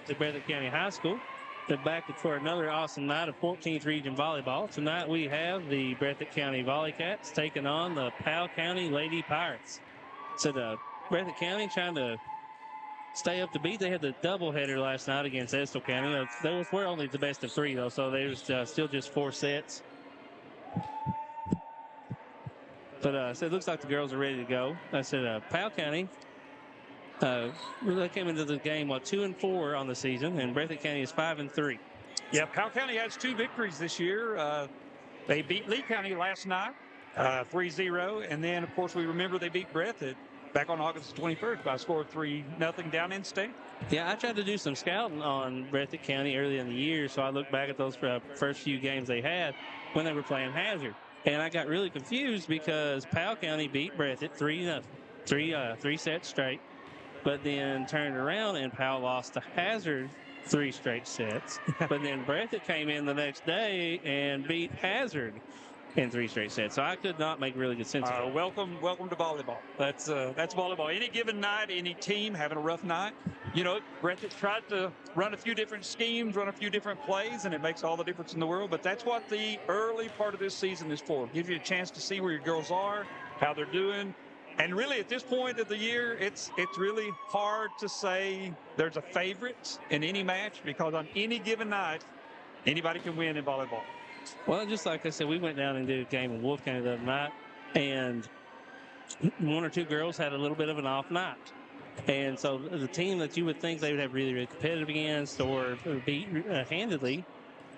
to Breathitt County High School. They're back for another awesome night of 14th Region Volleyball. Tonight we have the Breathitt County Volleycats taking on the Powell County Lady Pirates. So the Breathitt County trying to stay up to beat. They had the doubleheader last night against Estill County. Those were only the best of three, though, so there was still just 4 sets. But so it looks like the girls are ready to go. I said Powell County really came into the game 2-4 on the season, and Breathitt County is 5-3. Yeah, Powell County has 2 victories this year. They beat Lee County last night, 3-0, and then of course we remember they beat Breathitt back on August 21st by a score of 3-0 down in state. Yeah, I tried to do some scouting on Breathitt County early in the year, so I looked back at those first few games they had when they were playing Hazard, and I got really confused because Powell County beat Breathitt 3-0, 3 sets straight. But then turned around and Powell lost to Hazard 3 straight sets. But then Breathitt came in the next day and beat Hazard in 3 straight sets. So I could not make really good sense of it. Welcome to volleyball. That's volleyball. Any given night, any team having a rough night, you know, Breathitt tried to run a few different schemes, run a few different plays, and it makes all the difference in the world. But that's what the early part of this season is for. Give you a chance to see where your girls are, how they're doing. And really, at this point of the year, it's really hard to say there's a favorite in any match because on any given night, anybody can win in volleyball. Well, just like I said, we went down and did a game in Wolf County the other night, and 1 or 2 girls had a little bit of an off night. And so the team that you would think they would have really, really competitive against or beat handedly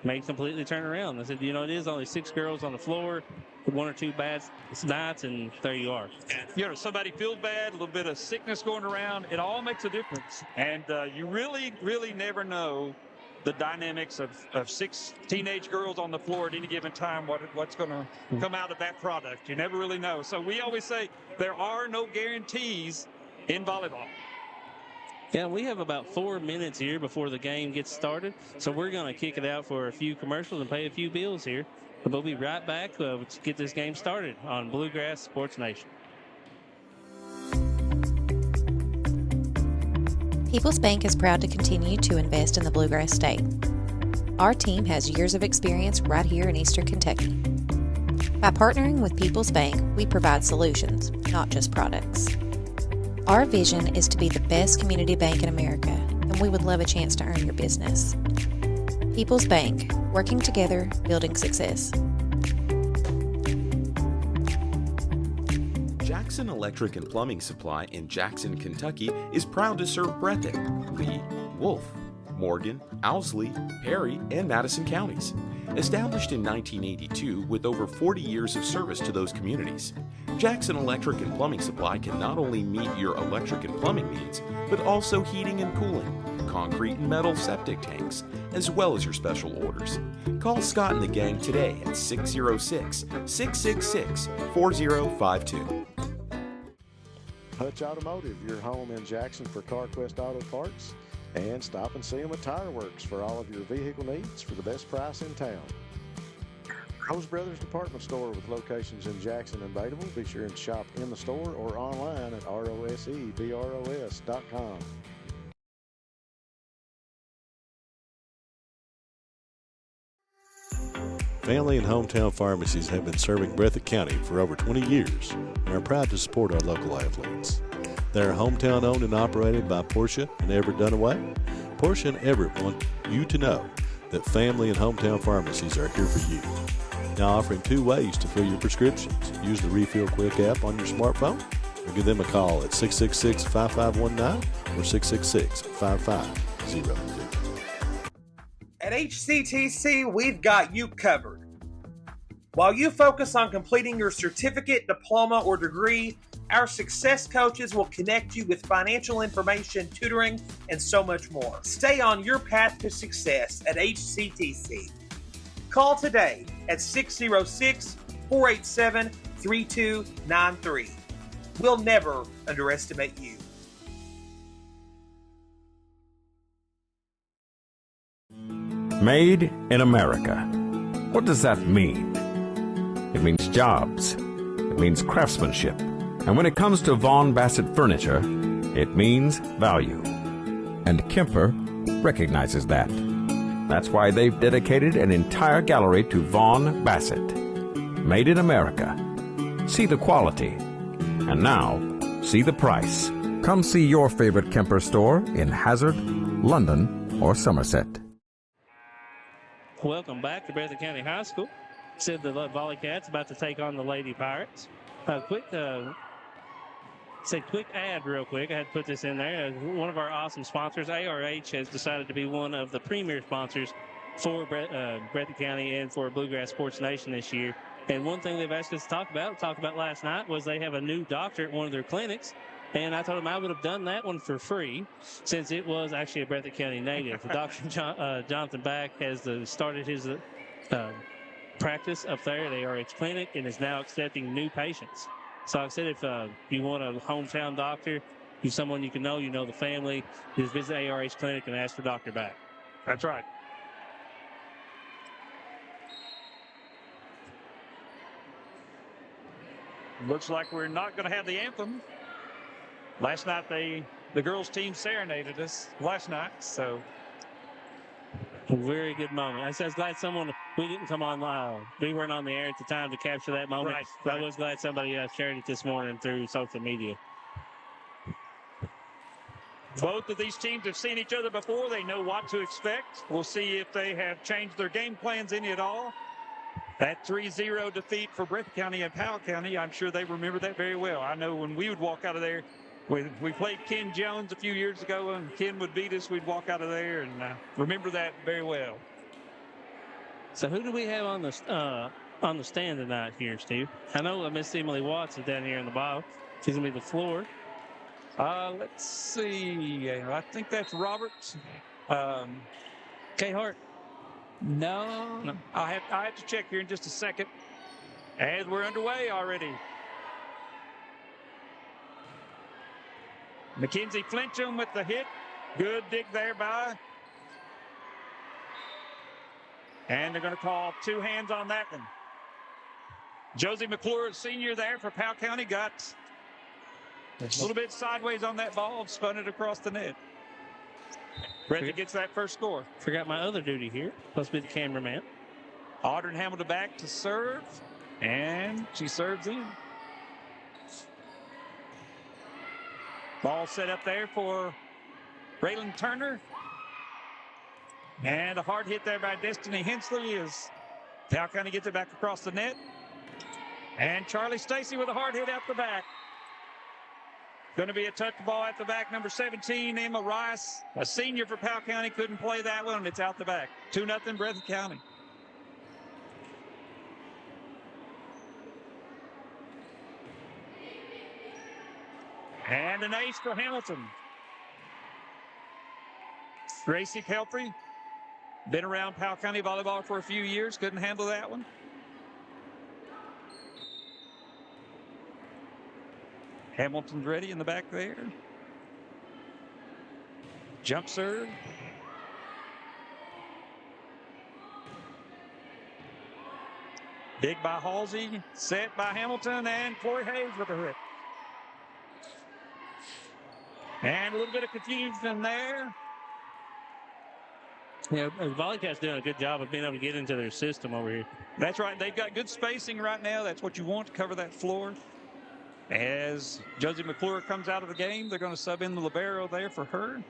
may completely turn around. I said, you know, it is only 6 girls on the floor, 1 or 2 bad nights, and there you are. You know, somebody feels bad, a little bit of sickness going around. It all makes a difference. And you really, really never know the dynamics of 6 teenage girls on the floor at any given time, what's going to come out of that product. You never really know. So we always say there are no guarantees in volleyball. Yeah, we have about 4 minutes here before the game gets started. So we're going to kick it out for a few commercials and pay a few bills here. But we'll be right back to get this game started on Bluegrass Sports Nation. People's Bank is proud to continue to invest in the Bluegrass State. Our team has years of experience right here in Eastern Kentucky. By partnering with People's Bank, we provide solutions, not just products. Our vision is to be the best community bank in America, and we would love a chance to earn your business. People's Bank, working together, building success. Jackson Electric and Plumbing Supply in Jackson, Kentucky is proud to serve Breathitt, Lee, Wolf, Morgan, Owsley, Perry, and Madison counties. Established in 1982 with over 40 years of service to those communities, Jackson Electric and Plumbing Supply can not only meet your electric and plumbing needs, but also heating and cooling, concrete and metal septic tanks, as well as your special orders. Call Scott and the gang today at 606-666-4052. Hutch Automotive, your home in Jackson for CarQuest Auto Parts. And stop and see them at Tire Works for all of your vehicle needs for the best price in town. Rose Brothers Department Store with locations in Jackson and Bateville. Be sure and shop in the store or online at rosebros.com. Family and hometown pharmacies have been serving Breathitt County for over 20 years and are proud to support our local athletes. They are hometown owned and operated by Portia and Everett Dunaway. Portia and Everett want you to know that family and hometown pharmacies are here for you. Now offering 2 ways to fill your prescriptions. Use the Refill Quick app on your smartphone or give them a call at 666-5519 or 666-5502. At HCTC, we've got you covered. While you focus on completing your certificate, diploma, or degree, our success coaches will connect you with financial information, tutoring, and so much more. Stay on your path to success at HCTC. Call today at 606-487-3293. We'll never underestimate you. Made in America. What does that mean? It means jobs. It means craftsmanship. And when it comes to Vaughan Bassett furniture, it means value. And Kemper recognizes that. That's why they've dedicated an entire gallery to Vaughn Bassett. Made in America. See the quality. And now, see the price. Come see your favorite Kemper store in Hazard, London, or Somerset. Welcome back to Breathitt County High School. Said the Volleycats about to take on the Lady Pirates. Quick ad real quick. I had to put this in there. One of our awesome sponsors, ARH, has decided to be one of the premier sponsors for Breathitt County and for Bluegrass Sports Nation this year. And one thing they've asked us to talk about last night, was they have a new doctor at one of their clinics. And I told them I would have done that one for free, since it was actually a Breathitt County native. Dr. Jonathan Back has started his practice up there at ARH Clinic and is now accepting new patients. So I said, if you want a hometown doctor, you're someone you know the family, just visit ARH Clinic and ask for Dr. Back. That's right. Looks like we're not going to have the anthem. Last night, the girls' team serenaded us last night, so. A very good moment. I was glad we didn't come on, we weren't on the air at the time to capture that moment. Right. But I was glad somebody shared it this morning through social media. Both of these teams have seen each other before. They know what to expect. We'll see if they have changed their game plans any at all. That 3-0 defeat for Breathitt County and Powell County, I'm sure they remember that very well. I know when we would walk out of there, we played Ken Jones a few years ago, and Ken would beat us. We'd walk out of there and remember that very well. So who do we have on the stand tonight here, Steve? I know Miss Emily Watts is down here in the bottom. She's going to be the floor. Let's see. I think that's Robert. Kay Hart. No. I have to check here in just a second. As we're underway already. Mackenzie Flincham with the hit. Good dig there by. And they're going to call 2 hands on that one. Josie McClure, senior there for Powell County, got a little bit sideways on that ball and spun it across the net. Breathitt gets that first score. Forgot my other duty here. Supposed to be the cameraman. Audrey Hamilton back to serve. And she serves in. Ball set up there for Raylan Turner. And a hard hit there by Destiny Hensley as Powell County gets it back across the net. And Charlie Stacy with a hard hit out the back. Going to be a touch ball at the back. Number 17, Emma Rice, a senior for Powell County, couldn't play that one. It's out the back. 2-0 Breathitt County. And an ace for Hamilton. Gracie Pelfrey, been around Powell County volleyball for a few years, couldn't handle that one. Hamilton's ready in the back there. Jump serve. Dig by Halsey, set by Hamilton, and Chloe Hayes with a hit. And a little bit of confusion there. Yeah, the Volleycats doing a good job of being able to get into their system over here. That's right. They've got good spacing right now. That's what you want to cover that floor. As Josie McClure comes out of the game, they're going to sub in the libero there for her.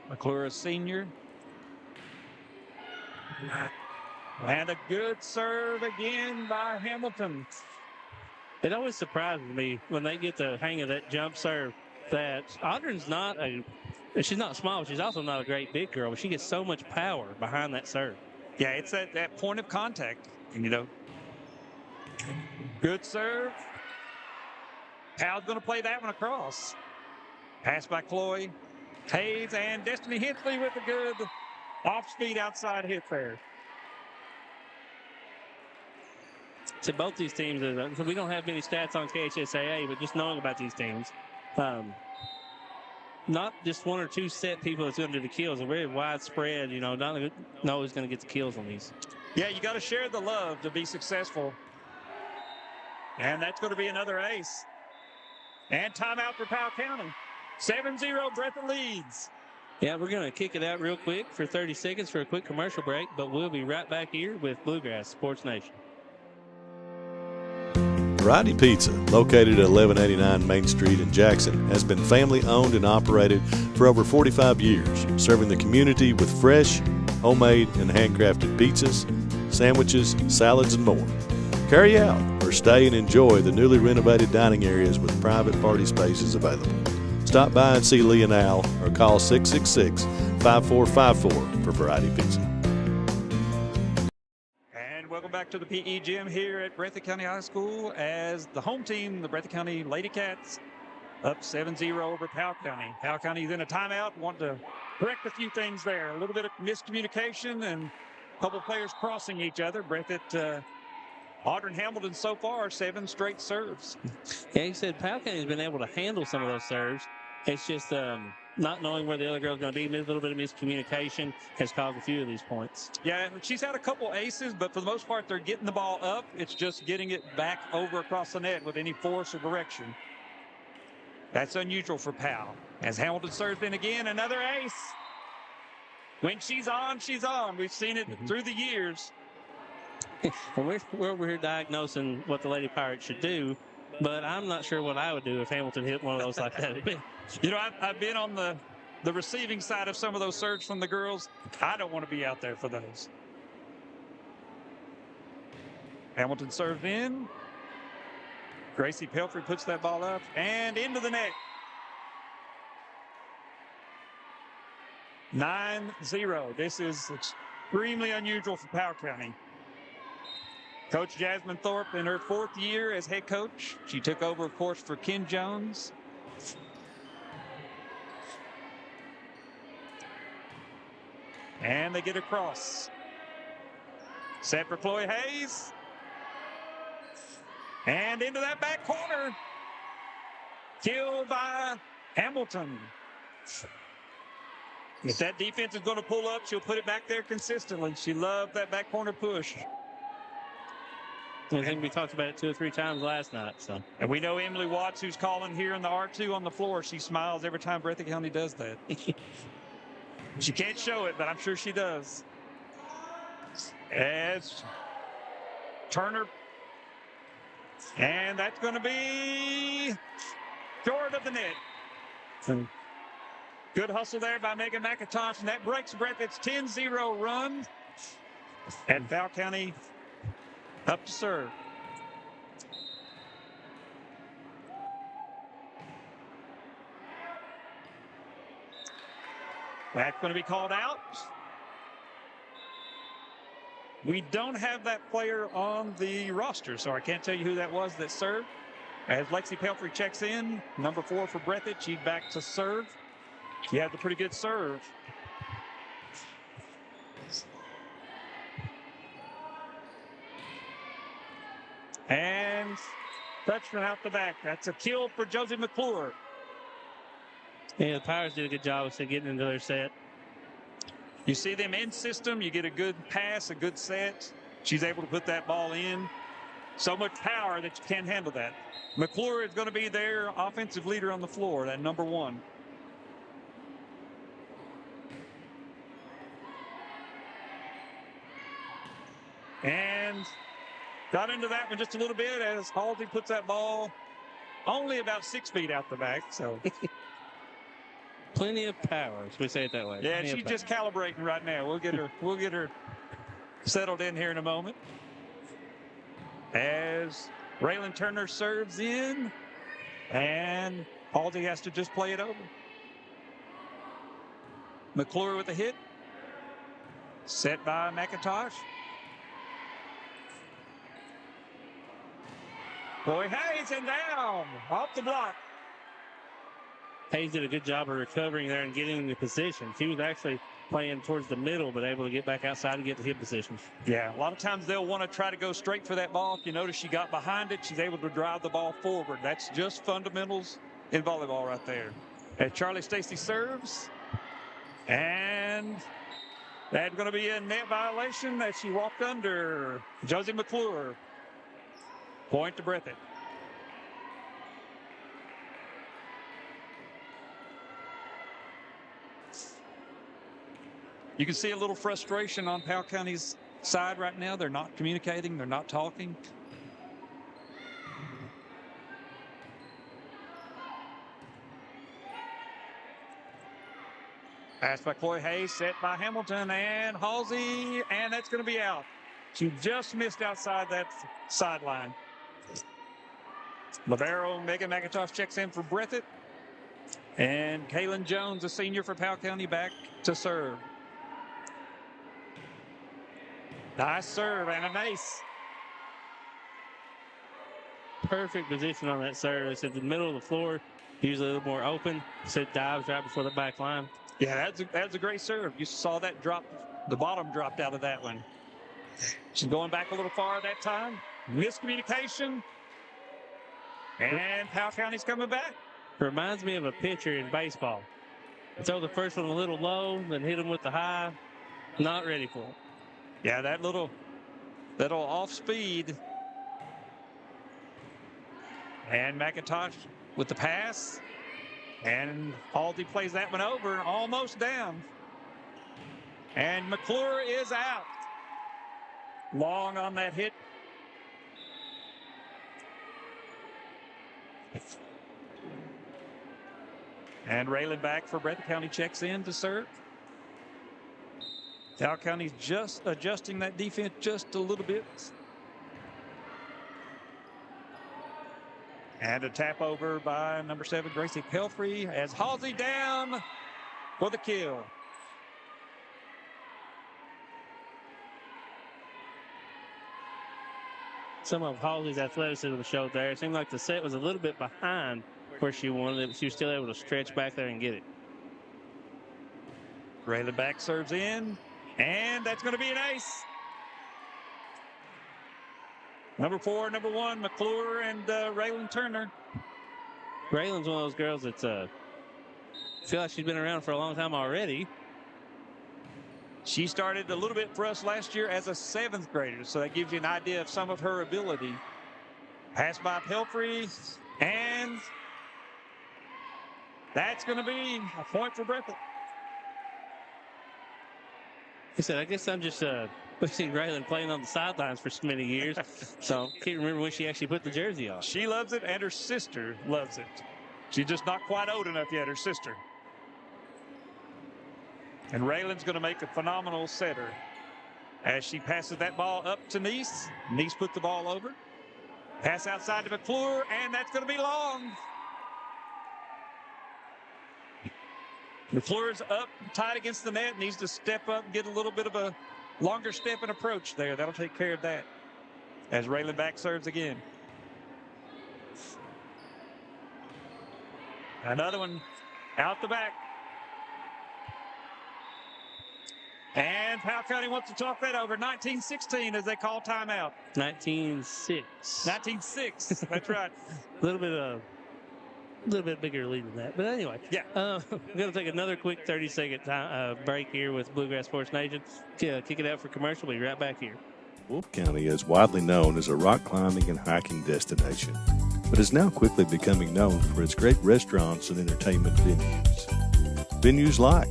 McClure, a senior. And a good serve again by Hamilton. It always surprises me when they get the hang of that jump serve that Audrey's she's not small, she's also not a great big girl, but she gets so much power behind that serve. Yeah, it's that point of contact, you know. Good serve. Powell's going to play that one across. Pass by Chloe Hayes, and Destiny Hensley with a good off-speed outside hit there. So both these teams, so we don't have many stats on KHSAA, but just knowing about these teams, not just one or two set people that's going to do the kills, a very widespread, you know, not always going to get the kills on these. Yeah, you got to share the love to be successful. And that's going to be another ace. And timeout for Powell County. 7-0, Breathitt leads. Yeah, we're going to kick it out real quick for 30 seconds for a quick commercial break, but we'll be right back here with Bluegrass Sports Nation. Variety Pizza, located at 1189 Main Street in Jackson, has been family owned and operated for over 45 years, serving the community with fresh, homemade, and handcrafted pizzas, sandwiches, salads, and more. Carry out or stay and enjoy the newly renovated dining areas with private party spaces available. Stop by and see Lee and Al or call 666-5454 for Variety Pizza. And welcome back to the PE gym here at Breathitt County High School as the home team, the Breathitt County Lady Cats, up 7-0 over Powell County. Powell County is in a timeout, want to correct a few things there. A little bit of miscommunication and a couple players crossing each other. Breathitt, Audrey Hamilton so far, 7 straight serves. Yeah, he said Powell County has been able to handle some of those serves. It's just not knowing where the other girl's going to be. A little bit of miscommunication has caused a few of these points. Yeah, she's had a couple aces, but for the most part, they're getting the ball up. It's just getting it back over across the net with any force or direction. That's unusual for Powell. As Hamilton serves in again, another ace. When she's on, she's on. We've seen it through the years. Well, we're over here diagnosing what the Lady Pirates should do, but I'm not sure what I would do if Hamilton hit one of those like that. You know, I've been on the receiving side of some of those serves from the girls. I don't want to be out there for those. Hamilton serves in. Gracie Pelfrey puts that ball up and into the net. 9-0. This is extremely unusual for Powell County. Coach Jasmine Thorpe in her 4th year as head coach. She took over, of course, for Ken Jones. And they get across. Set for Chloe Hayes. And into that back corner. Killed by Hamilton. If that defense is going to pull up, she'll put it back there consistently. She loved that back corner push. I think we talked about it 2 or 3 times last night. So, and we know Emily Watts, who's calling here in the R2 on the floor. She smiles every time Breathitt County does that. She can't show it, but I'm sure she does. As Turner. And that's going to be short of the net. Good hustle there by Megan McIntosh, and that breaks Breathitt's 10-0 run. And Powell County up to serve. That's going to be called out. We don't have that player on the roster, so I can't tell you who that was that served. As Lexi Pelfrey checks in, number 4 for Breathitt, she's back to serve. She had the pretty good serve. And touchdown out the back. That's a kill for Josie McClure. Yeah, the Pirates did a good job of getting into their set. You see them in system. You get a good pass, a good set. She's able to put that ball in. So much power that you can't handle that. McClure is going to be their offensive leader on the floor, that number 1. And got into that one just a little bit as Halsey puts that ball only about 6 feet out the back. So plenty of power, as we say it that way. Yeah, she's just calibrating right now. We'll get her settled in here in a moment. As Raylan Turner serves in, and Halsey has to just play it over. McClure with a hit. Set by McIntosh. Boy, Hayes and down off the block. Hayes did a good job of recovering there and getting into position. He was actually playing towards the middle, but able to get back outside and get to hit position. Yeah, a lot of times they'll want to try to go straight for that ball. If you notice she got behind it, she's able to drive the ball forward. That's just fundamentals in volleyball right there. As Charlie Stacy serves, and that's going to be a net violation that she walked under. Josie McClure. Point to Breathitt. You can see a little frustration on Powell County's side right now. They're not communicating. They're not talking. Pass by Chloe Hayes, set by Hamilton and Halsey, and that's going to be out. She just missed outside that sideline. Libero Megan McIntosh checks in for Breathitt. And Kaylin Jones, a senior for Powell County, back to serve. Nice serve and an ace. Perfect position on that serve. It's at the middle of the floor, usually a little more open. So it dives right before the back line. Yeah, that's a great serve. You saw that drop, the bottom dropped out of that one. She's going back a little far that time. Miscommunication. And Powell County's coming back. Reminds me of a pitcher in baseball. Throw the first one a little low, then hit him with the high. Not ready for it. Yeah, that little off speed. And McIntosh with the pass. And Halsey plays that one over, almost down. And McClure is out. Long on that hit. And Raylan back for Breathitt County checks in to serve. Powell County's just adjusting that defense just a little bit. And a tap over by number 7, Gracie Pelfrey, as Halsey down for the kill. Some of Halsey's athleticism showed there. It seemed like the set was a little bit behind where she wanted it, but she was still able to stretch back there and get it. Raylan back serves in, and that's going to be an ace. Number 4, number 1, McClure and Raylan Turner. Raylan's one of those girls that's feel like she's been around for a long time already. She started a little bit for us last year as a 7th grader, so that gives you an idea of some of her ability. Pass by Pelfrey, and that's going to be a point for Breathitt. He said, I guess I'm just seeing Raylan playing on the sidelines for so many years, so can't remember when she actually put the jersey on. She loves it, and her sister loves it. She's just not quite old enough yet, her sister. And Raylan's going to make a phenomenal setter as she passes that ball up to Neese. Neese put the ball over. Pass outside to McClure, and that's going to be long. McClure's up, tight against the net, needs to step up and get a little bit of a longer step and approach there. That'll take care of that. As Raylan back serves again. Another one out the back. And Powell County wants to talk that over. 19-16 as they call timeout. 19-6. 19-6. That's right. A little bit bigger lead than that. But anyway, yeah. We're going to take another quick 30-second break here with Bluegrass Sports Nation. Kick it out for commercial. We'll be right back here. Wolfe County is widely known as a rock climbing and hiking destination, but is now quickly becoming known for its great restaurants and entertainment venues. Venues like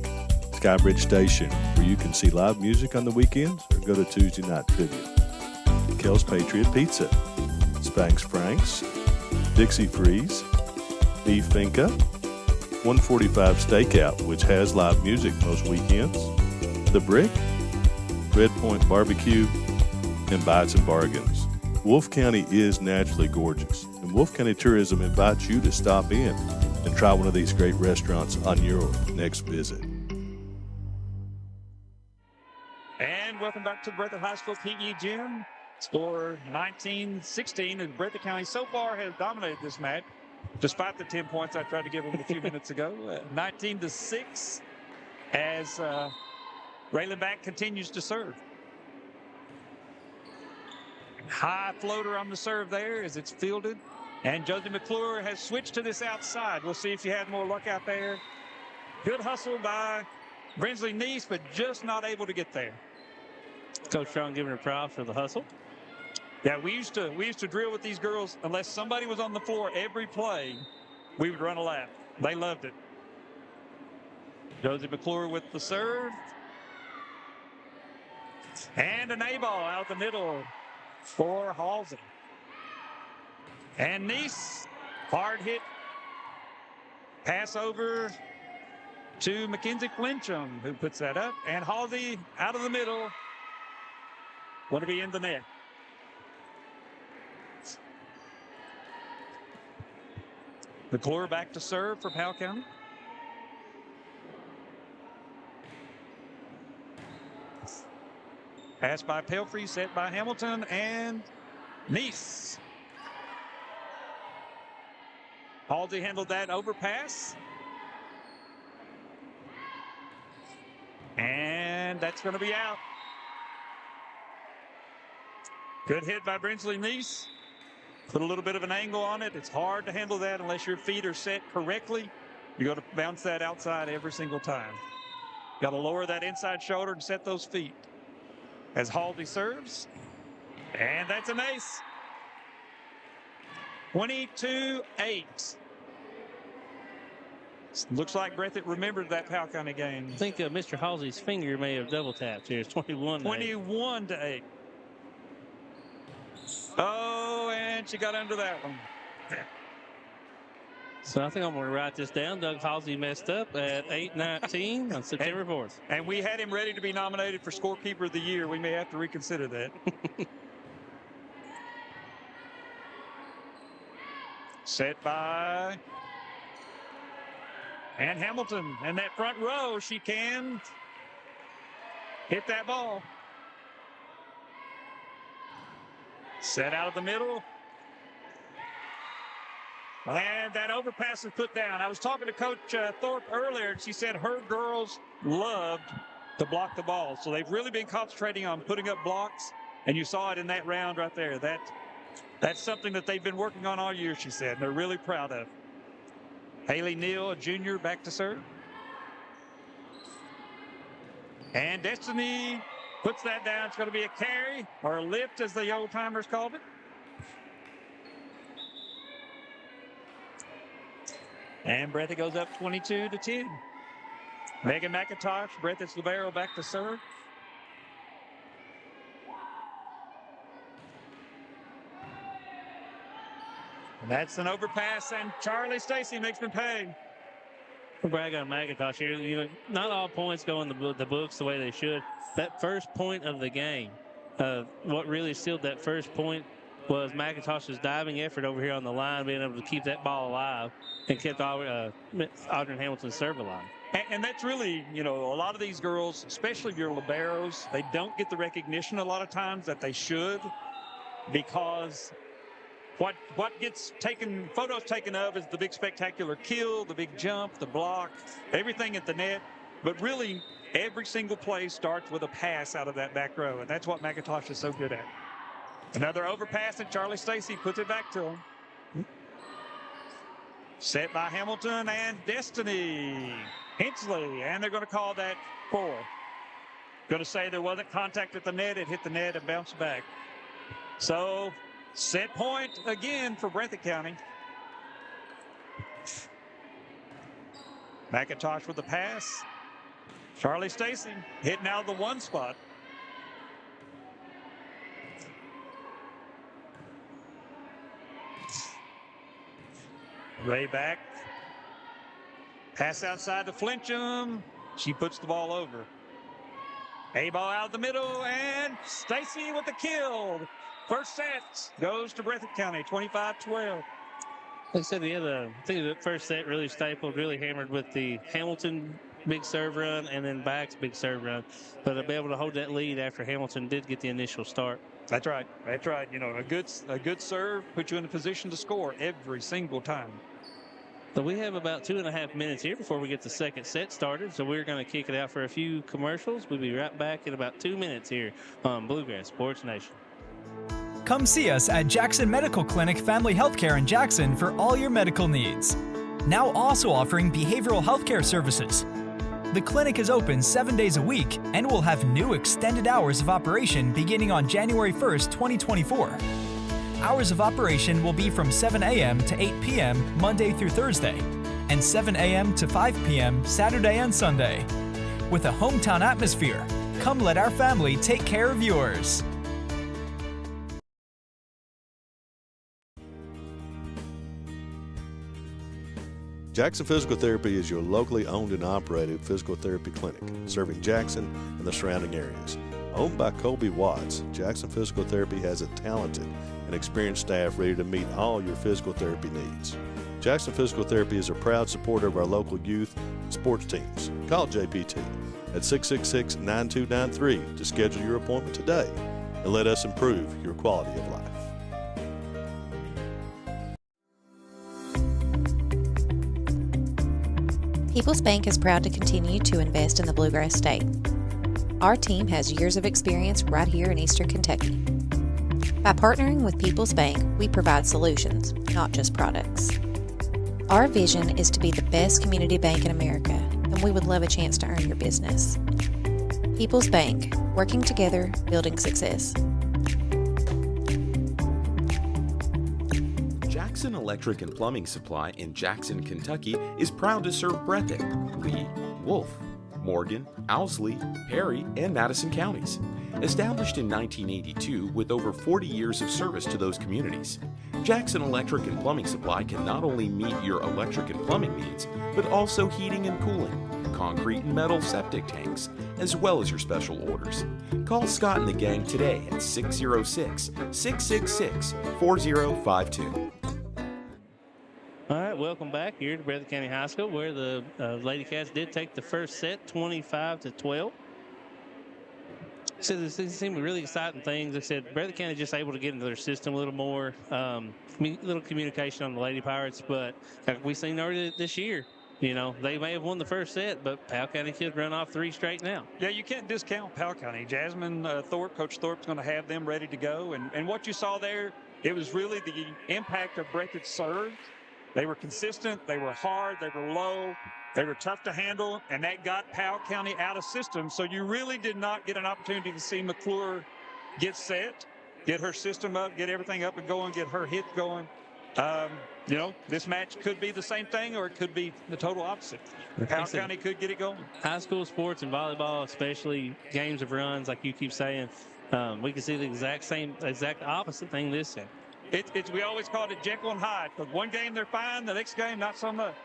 Skybridge Station, where you can see live music on the weekends or go to Tuesday night trivia. Kel's Patriot Pizza, Spanx Frank's, Dixie Freeze, Beef Finca, 145 Stakeout, which has live music most weekends, The Brick, Red Point Barbecue, and Bites and Bargains. Wolfe County is naturally gorgeous, and Wolfe County Tourism invites you to stop in and try one of these great restaurants on your next visit. And welcome back to Breathitt High School PE Gym. Score 19-16, and Breathitt County so far has dominated this match, despite the 10 points I tried to give them a few minutes ago. 19-6 as Raylan back continues to serve. High floater on the serve there as it's fielded. And Josie McClure has switched to this outside. We'll see if she had more luck out there. Good hustle by Brinsley Neese, but just not able to get there. Coach Strong giving her props for the hustle. Yeah, we used to drill with these girls. Unless somebody was on the floor every play, we would run a lap. They loved it. Josie McClure with the serve. And an A-ball out the middle for Halsey. And Nice, hard hit. Pass over to Mackenzie Flinchum, who puts that up. And Halsey out of the middle. Going to be in the net. McClure back to serve for Powell County. Pass by Pelfrey, set by Hamilton, and Nice. Halsey handled that overpass. And that's going to be out. Good hit by Brinsley Nice. Put a little bit of an angle on it. It's hard to handle that unless your feet are set correctly. You got to bounce that outside every single time. Got to lower that inside shoulder and set those feet. As Halsey serves. And that's an ace. 22-8. Looks like Breathitt remembered that Powell County game. I think Mr. Halsey's finger may have double tapped here. It's 21-8. Oh, and she got under that one. So I think I'm going to write this down. Doug Halsey messed up at 8-19 on September 4th. And we had him ready to be nominated for Scorekeeper of the Year. We may have to reconsider that. Set by and Hamilton. And that front row, she can hit that ball. Set out of the middle. And that overpass is put down. I was talking to Coach Thorpe earlier, and she said her girls loved to block the ball. So they've really been concentrating on putting up blocks, and you saw it in that round right there. That's something that they've been working on all year, she said, and they're really proud of. Haley Neal, a junior, back to serve. And Destiny puts that down. It's going to be a carry, or a lift, as the old-timers called it. And Breathitt goes up 22-10. Megan McIntosh, Breathitt's libero, back to serve. And that's an overpass, and Charlie Stacy makes me pay. We'll brag on McIntosh here. You know, not all points go in the books the way they should. That first point of the game, what really sealed that first point was McIntosh's diving effort over here on the line, being able to keep that ball alive and kept Audrey Hamilton's serve alive. And that's really, you know, a lot of these girls, especially your liberos, they don't get the recognition a lot of times that they should, because what gets photos taken of is the big spectacular kill, the big jump, the block, everything at the net. But really, every single play starts with a pass out of that back row, and that's what McIntosh is so good at. Another overpass, and Charlie Stacy puts it back to him. Set by Hamilton and Destiny Hensley, and they're going to call that 4. Going to say there wasn't contact at the net. It hit the net and bounced back. So set point again for Breathitt County. McIntosh with the pass. Charlie Stacy hitting out of the one spot. Ray back. Pass outside to Flinchum. She puts the ball over. A-ball out of the middle, and Stacy with the kill. First set goes to Breathitt County, 25-12. Like I said, I think the first set really stapled, really hammered with the Hamilton big serve run and then Back's big serve run. But to be able to hold that lead after Hamilton did get the initial start. That's right. That's right. You know, a good serve puts you in a position to score every single time. So we have about 2.5 minutes here before we get the second set started. So we're going to kick it out for a few commercials. We'll be right back in about 2 minutes here on Bluegrass Sports Nation. Come see us at Jackson Medical Clinic Family Healthcare in Jackson for all your medical needs. Now also offering behavioral healthcare services. The clinic is open 7 days a week and will have new extended hours of operation beginning on January 1st, 2024. Hours of operation will be from 7 a.m. to 8 p.m. Monday through Thursday, and 7 a.m. to 5 p.m. Saturday and Sunday. With a hometown atmosphere, Come let our family take care of yours. Jackson Physical Therapy is your locally owned and operated physical therapy clinic, serving Jackson and the surrounding areas. Owned by Colby Watts, Jackson Physical Therapy has a talented and experienced staff ready to meet all your physical therapy needs. Jackson Physical Therapy is a proud supporter of our local youth and sports teams. Call JPT at 666-9293 to schedule your appointment today and let us improve your quality of life. People's Bank is proud to continue to invest in the Bluegrass State. Our team has years of experience right here in Eastern Kentucky. By partnering with People's Bank, we provide solutions, not just products. Our vision is to be the best community bank in America, and we would love a chance to earn your business. People's Bank, working together, building success. Jackson Electric and Plumbing Supply in Jackson, Kentucky is proud to serve Breathitt, Lee, Wolf, Morgan, Owsley, Perry, and Madison counties. Established in 1982 with over 40 years of service to those communities, Jackson Electric and Plumbing Supply can not only meet your electric and plumbing needs, but also heating and cooling, concrete and metal septic tanks, as well as your special orders. Call Scott and the gang today at 606-666-4052. All right, welcome back here to Breathitt County High School, where the Lady Cats did take the first set, 25-12. So these seem really exciting things. They said Breathitt County just able to get into their system a little more, little communication on the Lady Pirates. But like we seen earlier this year, you know, they may have won the first set, but Powell County could run off 3 straight now. Yeah, you can't discount Powell County. Jasmine Thorpe, Coach Thorpe's going to have them ready to go. And what you saw there, it was really the impact of Breathitt's serve. They were consistent, they were hard, they were low, they were tough to handle, and that got Powell County out of system. So you really did not get an opportunity to see McClure get set, get her system up, get everything up and going, get her hits going. You know, this match could be the same thing, or it could be the total opposite. Powell County could get it going. High school sports and volleyball, especially games of runs, like you keep saying, we can see the exact opposite thing this time. We always called it Jekyll and Hyde. Because one game they're fine, the next game not so much.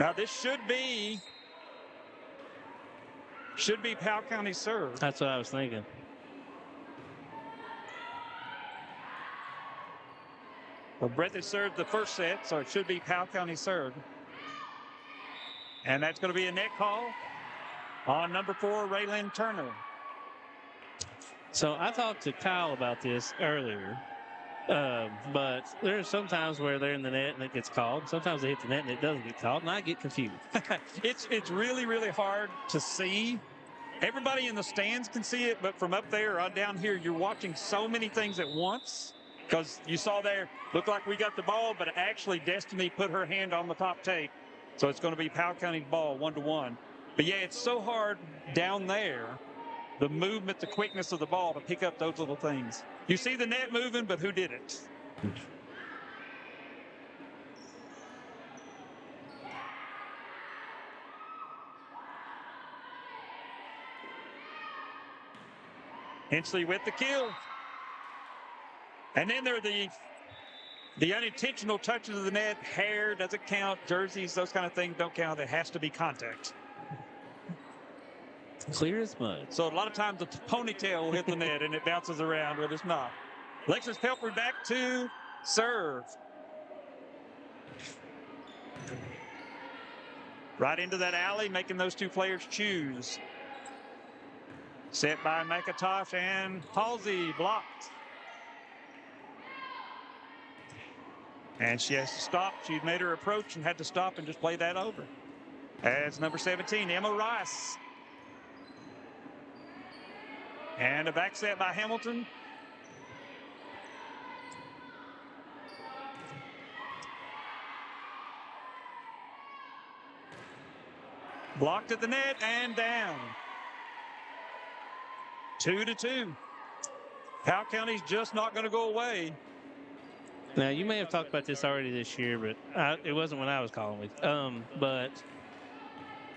Now this should be Powell County serve. That's what I was thinking. Well, Breathitt served the first set, so it should be Powell County serve. And that's going to be a net call on number 4, Raylyn Turner. So I talked to Kyle about this earlier. But there are some times where they're in the net and it gets called. Sometimes they hit the net and it doesn't get called, and I get confused. It's really, really hard to see. Everybody in the stands can see it, but from up there or down here, you're watching so many things at once. Because you saw there, looked like we got the ball, but actually Destiny put her hand on the top tape. So it's going to be Powell County's ball, 1-1. But yeah, it's so hard down there, the movement, the quickness of the ball, to pick up those little things. You see the net moving, but who did it? Hensley with the kill. And then there are the unintentional touches of the net. Hair doesn't count. Jerseys, those kind of things don't count. It has to be contact. Clear as mud. So a lot of times the ponytail will hit the net and it bounces around, but it's not. Alexis Pelfrey back to serve. Right into that alley, making those two players choose. Set by McIntosh, and Halsey blocked. And she has to stop. She made her approach and had to stop and just play that over. As number 17, Emma Rice. And a back set by Hamilton. Blocked at the net and down. 2-2. Powell County's just not going to go away. Now, you may have talked about this already this year, but it wasn't when I was calling with. But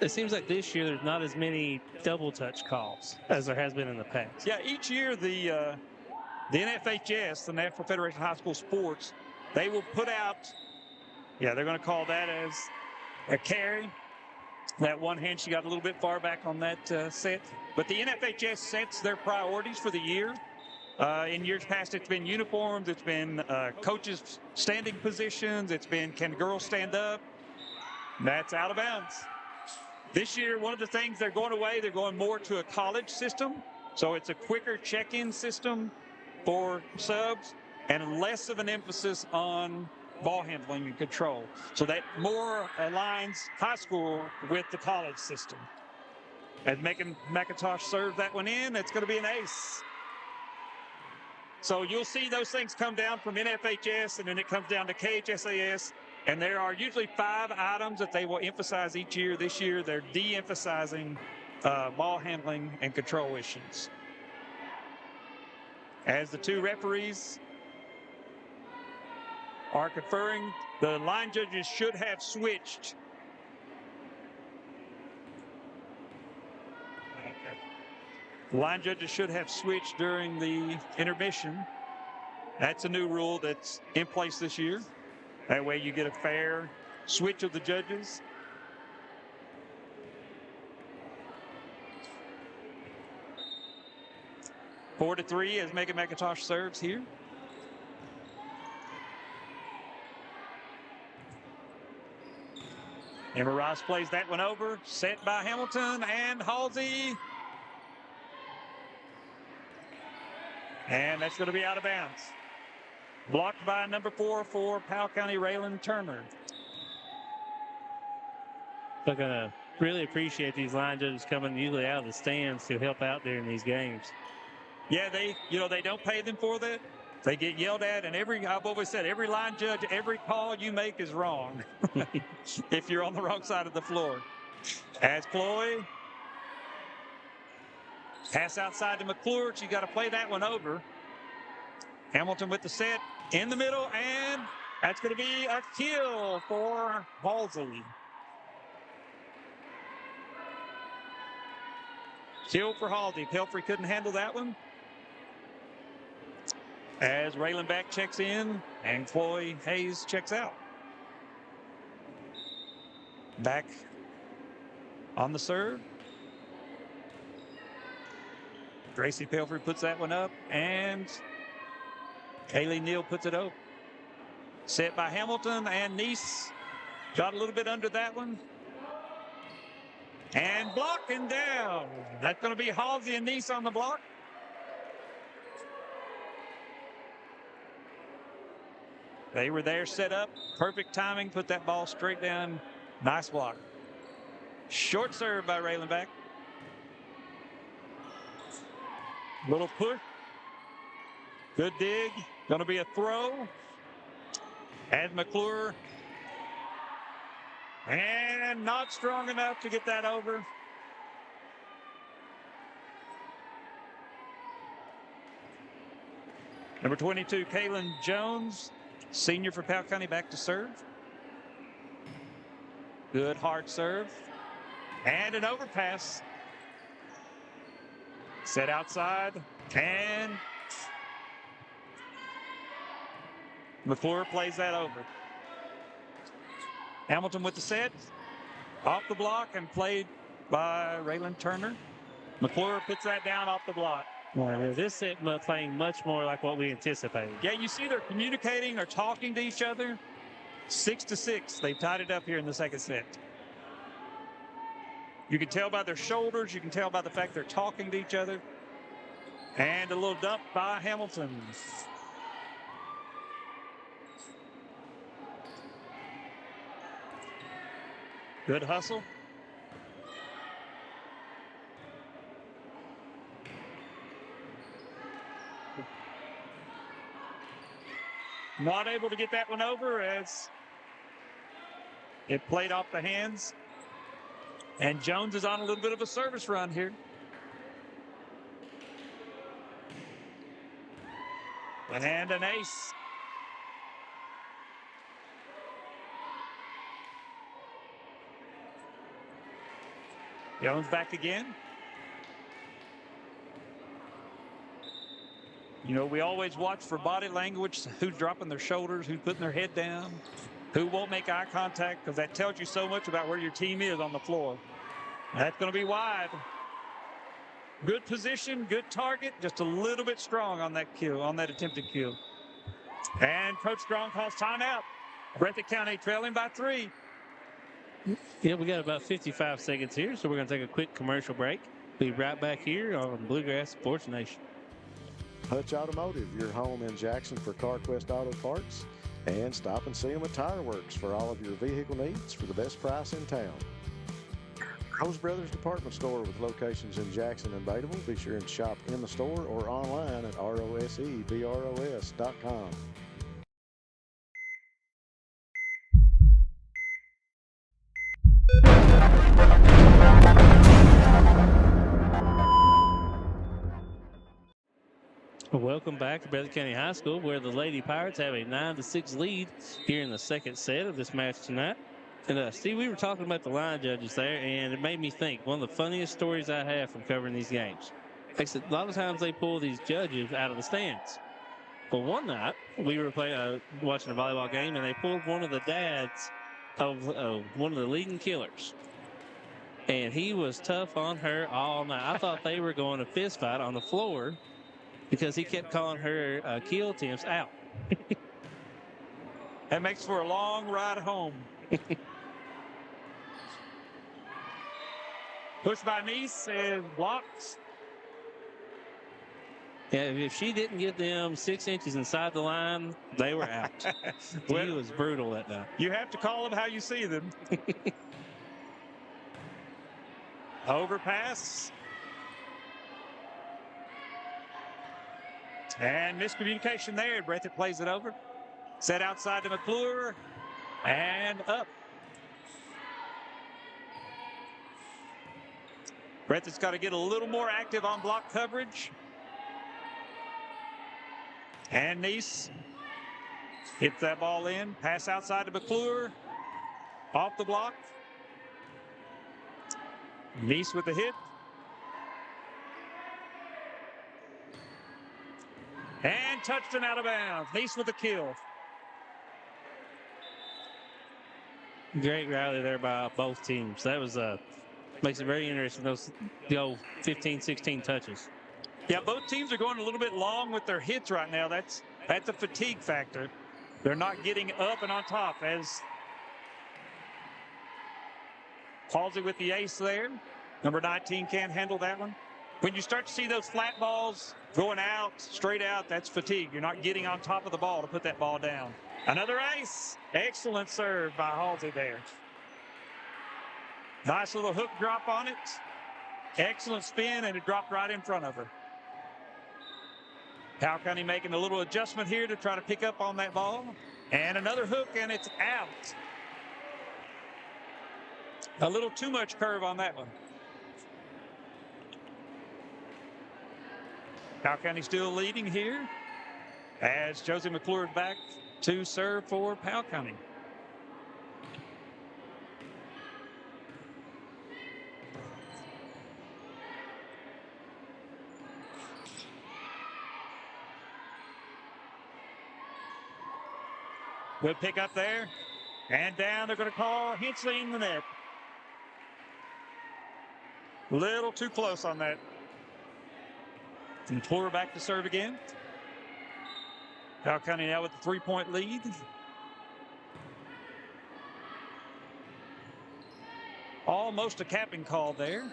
It seems like this year there's not as many double touch calls as there has been in the past. Yeah, each year the NFHS, the National Federation of High School Sports, they will put out, they're going to call that as a carry. That one hand, she got a little bit far back on that set. But the NFHS sets their priorities for the year. In years past, it's been uniforms, it's been coaches' standing positions, it's been can girls stand up. That's out of bounds. This year, one of the things they're going more to a college system. So it's a quicker check-in system for subs and less of an emphasis on ball handling and control. So that more aligns high school with the college system. As McIntosh serves that one in, it's going to be an ace. So you'll see those things come down from NFHS, and then it comes down to KHSAS. And there are usually 5 items that they will emphasize each year. This year, they're de-emphasizing ball handling and control issues. As the 2 referees are conferring, the line judges should have switched. Line judges should have switched during the intermission. That's a new rule that's in place this year. That way you get a fair switch of the judges. Four to 3 as Megan McIntosh serves here. Emma Ross plays that one over. Set by Hamilton and Halsey. And that's going to be out of bounds. Blocked by number 4 for Powell County, Raylan Turner. They're going to really appreciate these line judges coming usually out of the stands to help out during these games. Yeah, they don't pay them for that. They get yelled at, and I've always said, every line judge, every call you make is wrong if you're on the wrong side of the floor. As Chloe, pass outside to McClure. She's got to play that one over. Hamilton with the set in the middle, and that's going to be a kill for Halsey. Kill for Halsey. Pelfrey couldn't handle that one. As Raylan Beck checks in and Chloe Hayes checks out. Back on the serve. Gracie Pelfrey puts that one up, and Kaylee Neal puts it over. Set by Hamilton, and Neese got a little bit under that one. And blocking down. That's going to be Halsey and Neese on the block. They were there set up. Perfect timing. Put that ball straight down. Nice block. Short serve by Raylan Beck. Little push. Good dig. Going to be a throw. As McClure. And not strong enough to get that over. Number 22, Kaylin Jones, senior for Powell County, back to serve. Good hard serve. And an overpass. Set outside. And McClure plays that over. Hamilton with the set. Off the block and played by Raylan Turner. McClure puts that down off the block. Well, this set playing much more like what we anticipated. Yeah, you see they're communicating or talking to each other. 6-6. They've tied it up here in the second set. You can tell by their shoulders. You can tell by the fact they're talking to each other. And a little dump by Hamilton. Good hustle. Not able to get that one over as it played off the hands. And Jones is on a little bit of a service run here. And an ace. Jones back again. You know, we always watch for body language, who's dropping their shoulders, who's putting their head down, who won't make eye contact, because that tells you so much about where your team is on the floor. That's going to be wide. Good position, good target, just a little bit strong on that kill, on that attempted kill. And Coach Strong calls timeout. Breathitt County trailing by 3. Yeah, we got about 55 seconds here, so we're going to take a quick commercial break. Be right back here on Bluegrass Sports Nation. Hutch Automotive, your home in Jackson for CarQuest Auto Parts. And stop and see them at Tire Works for all of your vehicle needs for the best price in town. Rose Brothers Department Store with locations in Jackson and Bateville. Be sure and shop in the store or online at rosebros.com. Welcome back to Breathitt County High School, where the Lady Pirates have a 9-6 lead here in the second set of this match tonight. And Steve, we were talking about the line judges there, and it made me think one of the funniest stories I have from covering these games. Like I said, a lot of times they pull these judges out of the stands. But one night we were watching a volleyball game, and they pulled one of the dads of one of the leading killers. And he was tough on her all night. I thought they were going to fist fight on the floor, because he kept calling her kill attempts out. That makes for a long ride home. Pushed by Nice and blocked. Yeah, if she didn't get them 6 inches inside the line, they were out. He was brutal that night. You have to call them how you see them. Overpass. And miscommunication there. Breathitt plays it over. Set outside to McClure. And up. Breathitt's got to get a little more active on block coverage. And Nice hits that ball in. Pass outside to McClure. Off the block. Nice with the hit. And touchdown out of bounds. Nice with the kill. Great rally there by both teams. That was makes it very interesting, those 15, 16 touches. Yeah, both teams are going a little bit long with their hits right now. That's a fatigue factor. They're not getting up and on top, as Halsey with the ace there. Number 19 can't handle that one. When you start to see those flat balls going out, straight out, that's fatigue. You're not getting on top of the ball to put that ball down. Another ace. Excellent serve by Halsey there. Nice little hook drop on it. Excellent spin, and it dropped right in front of her. Powell County making a little adjustment here to try to pick up on that ball. And another hook, and it's out. A little too much curve on that one. Powell County still leading here as Josie McClure is back to serve for Powell County. Good pick up there. And down, they're going to call Hensley in the net. Little too close on that. And McClure back to serve again. Powell County now with the 3-point lead. Almost a capping call there,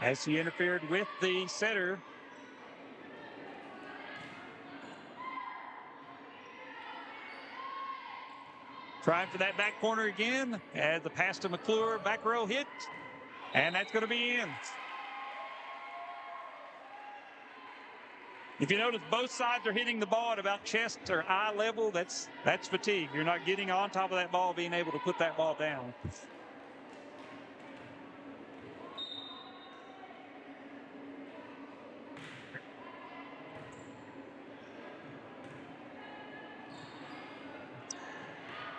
as he interfered with the setter. Trying for that back corner again, as the pass to McClure, back row hit, and that's going to be in. If you notice, both sides are hitting the ball at about chest or eye level. That's fatigue. You're not getting on top of that ball, being able to put that ball down.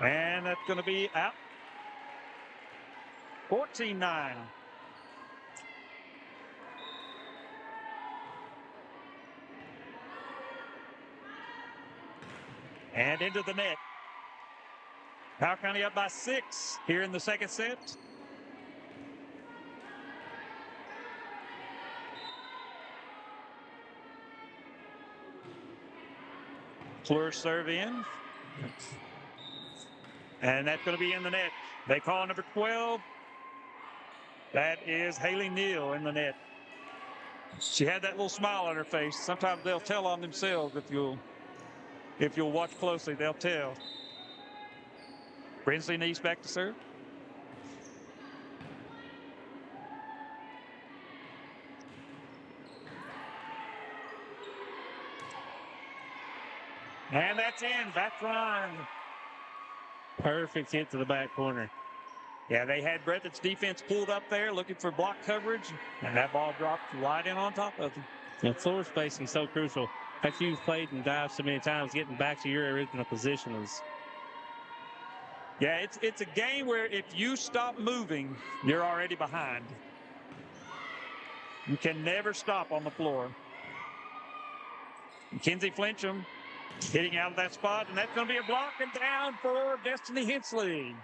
And that's going to be out. 14-9. And into the net. Powell County up by 6 here in the second set. McClure serve in. And that's going to be in the net. They call number 12. That is Haley Neal in the net. She had that little smile on her face. Sometimes they'll tell on themselves if you'll watch closely, they'll tell. Brinsley Neese back to serve. And that's in, back line. Perfect hit to the back corner. Yeah, they had Breathitt's defense pulled up there looking for block coverage, and that ball dropped right in on top of them. And floor spacing is so crucial. After you've played and dived so many times, getting back to your original position is. Yeah, it's a game where if you stop moving, you're already behind. You can never stop on the floor. Mackenzie Flincham hitting out of that spot, and that's going to be a block and down for Destiny Hensley.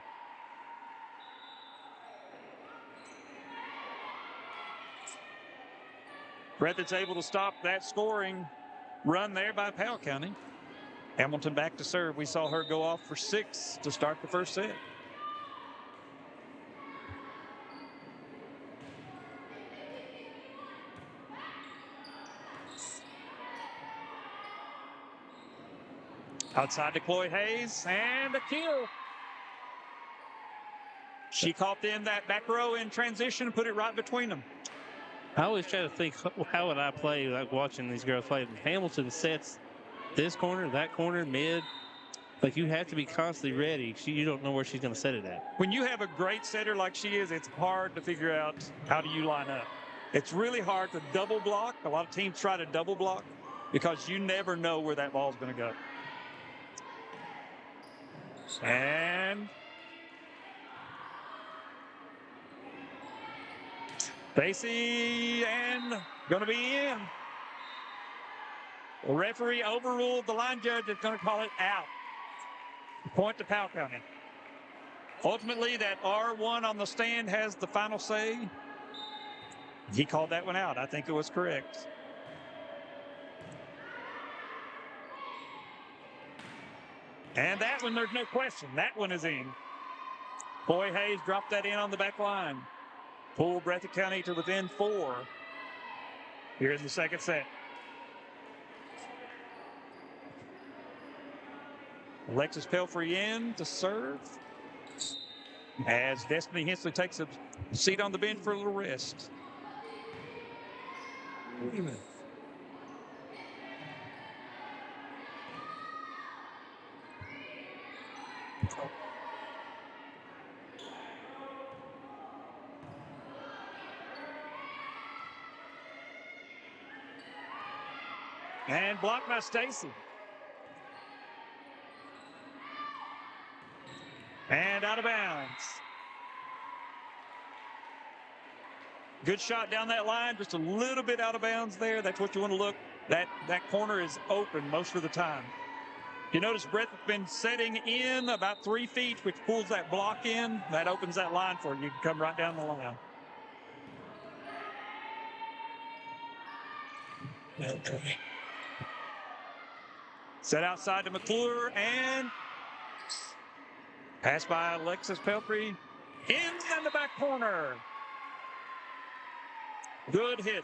Breathitt's able to stop that scoring run there by Powell County. Hamilton back to serve. We saw her go off for 6 to start the first set. Outside to Chloe Hayes, and a kill. She caught them that back row in transition and put it right between them. I always try to think, how would I play like watching these girls play? Hamilton sets this corner, that corner, mid. Like, you have to be constantly ready. You don't know where she's going to set it at. When you have a great setter like she is, it's hard to figure out how do you line up. It's really hard to double block. A lot of teams try to double block because you never know where that ball's going to go. And Stacy, and going to be in. The referee overruled the line judge. Is going to call it out. Point to Powell County. Ultimately, that R1 on the stand has the final say. He called that one out. I think it was correct. And that one, there's no question. That one is in. Chloe Hayes dropped that in on the back line. Pull Breathitt County to within 4. Here's the second set. Alexis Pelfrey in to serve. As Destiny Hensley takes a seat on the bench for a little rest. And blocked by Stacy. And out of bounds. Good shot down that line, just a little bit out of bounds there. That's what you want to look. That corner is open most of the time. You notice Breathitt's been setting in about 3 feet, which pulls that block in. That opens that line for you. You can come right down the line. Okay. Set outside to McClure, and pass by Alexis Pelfrey in the back corner. Good hit.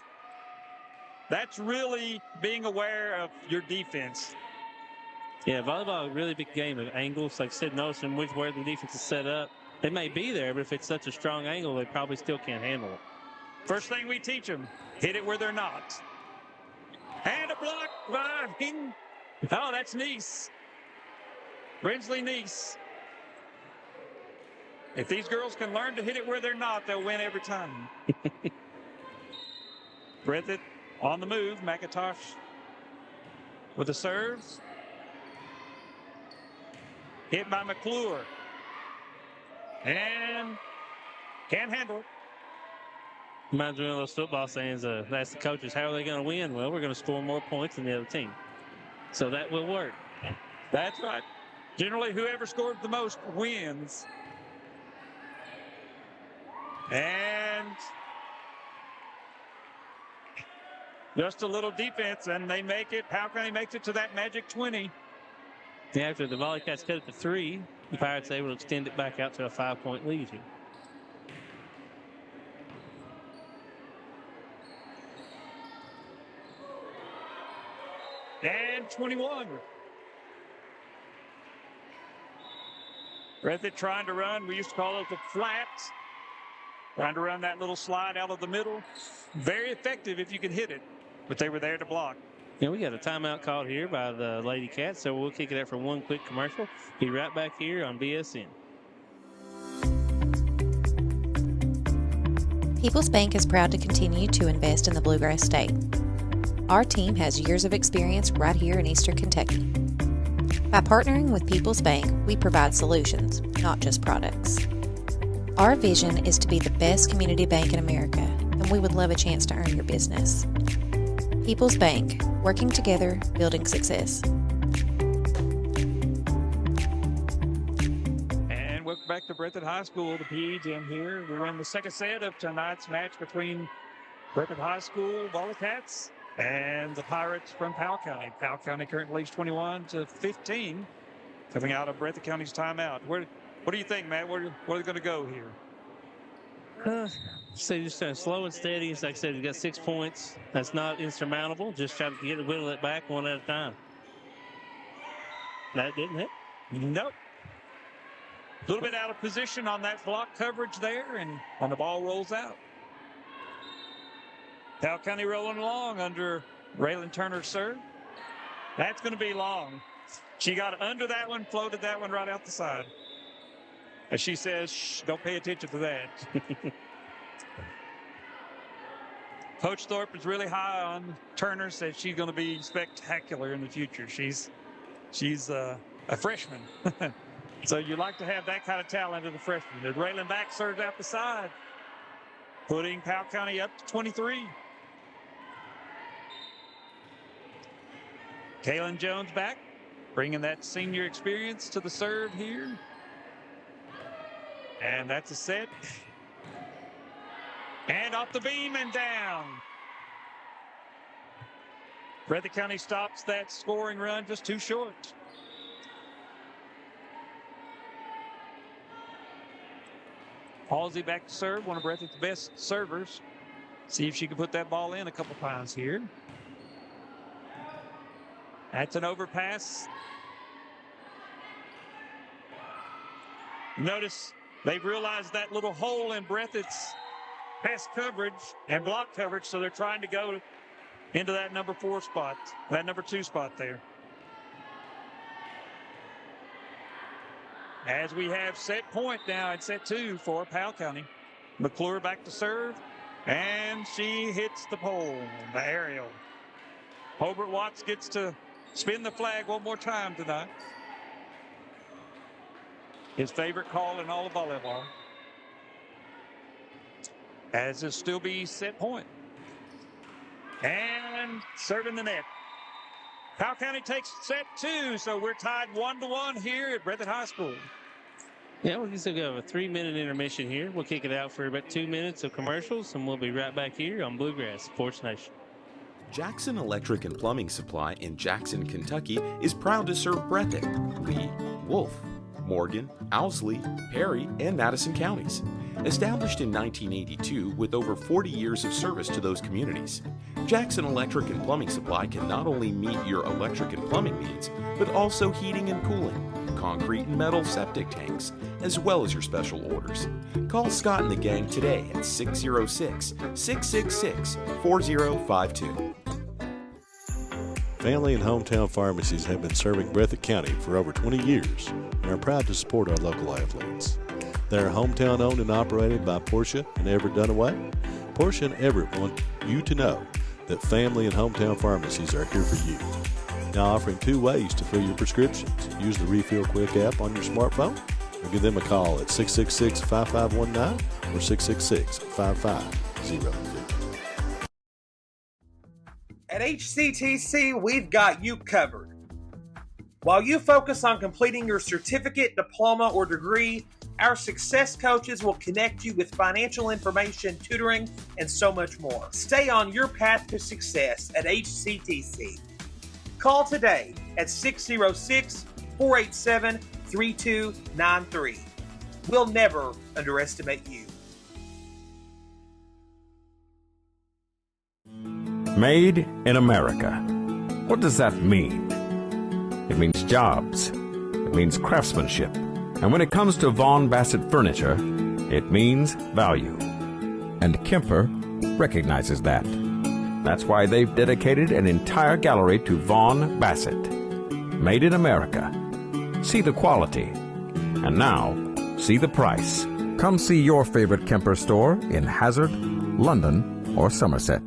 That's really being aware of your defense. Yeah, volleyball is a really big game of angles. Like I said, noticing where the defense is set up. They may be there, but if it's such a strong angle, they probably still can't handle it. First thing we teach them, hit it where they're not. And a block by Hinton. Oh, that's Neese. Brinsley Neese. If these girls can learn to hit it where they're not, they'll win every time. Breathitt on the move. McIntosh with the serves. Hit by McClure. And Can't handle it. Reminds me of those football sayings, that's the coaches. How are they going to win? Well, we're going to score more points than the other team. So that will work. That's right. Generally, whoever scores the most wins. And just a little defense, and they make it. Powell County makes it to that magic 20. After the Volleycats cut it to 3, the Pirates are able to extend it back out to a 5-point lead here. And 21. Breathitt trying to run. We used to call it the flats. Trying to run that little slide out of the middle. Very effective if you can hit it. But they were there to block. Yeah, we got a timeout called here by the Lady Cats, so we'll kick it out for one quick commercial. Be right back here on BSN. People's Bank is proud to continue to invest in the Bluegrass State. Our team has years of experience right here in Eastern Kentucky. By partnering with People's Bank, we provide solutions, not just products. Our vision is to be the best community bank in America, and we would love a chance to earn your business. People's Bank, working together, building success. And welcome back to Breathitt High School, the PE gym here. We're in the second set of tonight's match between Breathitt High School Volleycats and the Pirates from Powell County. Powell County currently leads 21-15, coming out of Breathitt County's timeout. What do you think, Matt? Where are they going to go here? So just slow and steady. Like I said, you got 6 points. That's not insurmountable. Just try to whittle it back one at a time. That didn't hit. Nope. A little bit out of position on that block coverage there, and the ball rolls out. Powell County rolling along under Raylan Turner's serve. That's going to be long. She got under that one, floated that one right out the side. As she says, shh, don't pay attention to that. Coach Thorpe is really high on Turner, says she's going to be spectacular in the future. She's a freshman. So you like to have that kind of talent as a freshman. As Raylan back serves out the side, putting Powell County up to 23. Kaylin Jones back, bringing that senior experience to the serve here. And that's a set. And off the beam and down. Breathitt County stops that scoring run just too short. Halsey back to serve, one of Breathitt's best servers. See if she can put that ball in a couple times here. That's an overpass. Notice they've realized that little hole in Breathitt's pass coverage and block coverage, so they're trying to go into that number 4 spot, that number 2 spot there. As we have set point now at set 2 for Powell County. McClure back to serve, and she hits the pole, the aerial. Hobart Watts gets to spin the flag one more time tonight. His favorite call in all of volleyball. As it still be set point. And serving the net. Powell County takes set 2, so we're tied 1-1 here at Breathitt High School. Yeah, we're just going to have a 3-minute intermission here. We'll kick it out for about 2 minutes of commercials, and we'll be right back here on Bluegrass Sports Nation. Jackson Electric and Plumbing Supply in Jackson, Kentucky is proud to serve Breathitt, Lee, Wolf, Morgan, Owsley, Perry, and Madison counties. Established in 1982 with over 40 years of service to those communities, Jackson Electric and Plumbing Supply can not only meet your electric and plumbing needs, but also heating and cooling, concrete and metal septic tanks, as well as your special orders. Call Scott and the gang today at 606-666-4052. Family and hometown pharmacies have been serving Breathitt County for over 20 years and are proud to support our local athletes. They are hometown owned and operated by Portia and Everett Dunaway. Portia and Everett want you to know that family and hometown pharmacies are here for you. Now offering 2 ways to fill your prescriptions. Use the Refill Quick app on your smartphone or give them a call at 666-5519 or 666-5500. At HCTC, we've got you covered. While you focus on completing your certificate, diploma, or degree, our success coaches will connect you with financial information, tutoring, and so much more. Stay on your path to success at HCTC. Call today at 606-487-3293. We'll never underestimate you. Made in America. What does that mean? It means jobs. It means craftsmanship. And when it comes to Vaughan Bassett furniture, it means value. And Kemper recognizes that. That's why they've dedicated an entire gallery to Vaughan Bassett. Made in America. See the quality. And now, see the price. Come see your favorite Kemper store in Hazard, London, or Somerset.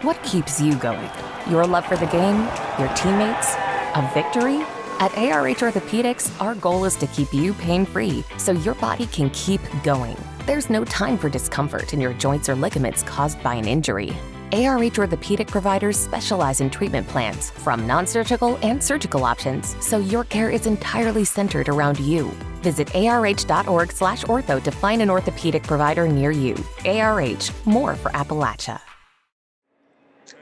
What keeps you going? Your love for the game? Your teammates? A victory? At ARH Orthopedics, our goal is to keep you pain-free so your body can keep going. There's no time for discomfort in your joints or ligaments caused by an injury. ARH Orthopedic providers specialize in treatment plans, from non-surgical and surgical options, so your care is entirely centered around you. Visit arh.org/ortho to find an orthopedic provider near you. ARH, more for Appalachia.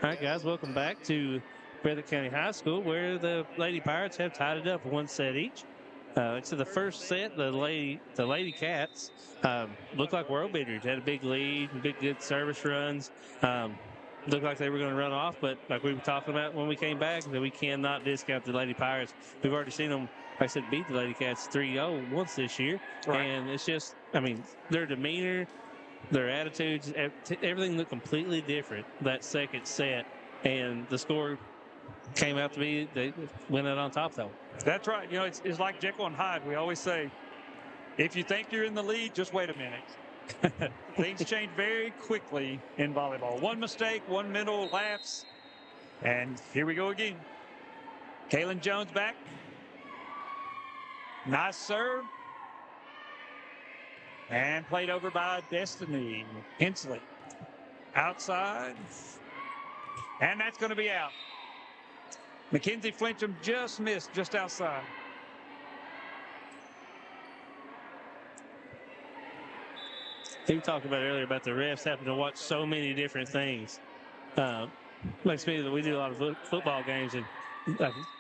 All right, guys, welcome back to Breathitt County High School, where the Lady Pirates have tied it up 1 set each. So the first set, the Lady Cats looked like world beaters. Had a big lead, big good service runs. Looked like they were going to run off, but like we were talking about when we came back, that we cannot discount the Lady Pirates. We've already seen them, like I said, beat the Lady Cats 3-0 once this year. Right. And it's just, I mean, their demeanor, their attitudes, everything looked completely different that second set, and the score came out to be they went out on top, though. That's right. You know, it's like Jekyll and Hyde. We always say, if you think you're in the lead, just wait a minute. Things change very quickly in volleyball. One mistake, one mental lapse, and here we go again. Kaylin Jones back. Nice serve. And played over by Destiny Hensley. Outside. And that's going to be out. Mackenzie Flincham just missed just outside. We talked about earlier about the refs having to watch so many different things. Makes me that we do a lot of football games and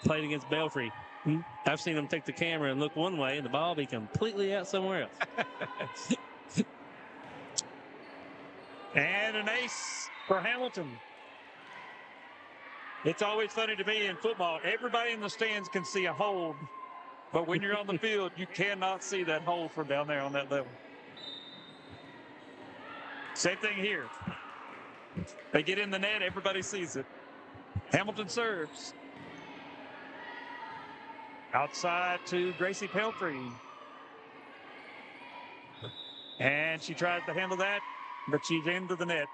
played against Belfry. I've seen them take the camera and look one way and the ball be completely out somewhere else. And an ace for Hamilton. It's always funny to me in football. Everybody in the stands can see a hold, but when you're on the field, you cannot see that hold from down there on that level. Same thing here. They get in the net, everybody sees it. Hamilton serves. Outside to Gracie Pelfrey. And she tries to handle that, but she's into the net.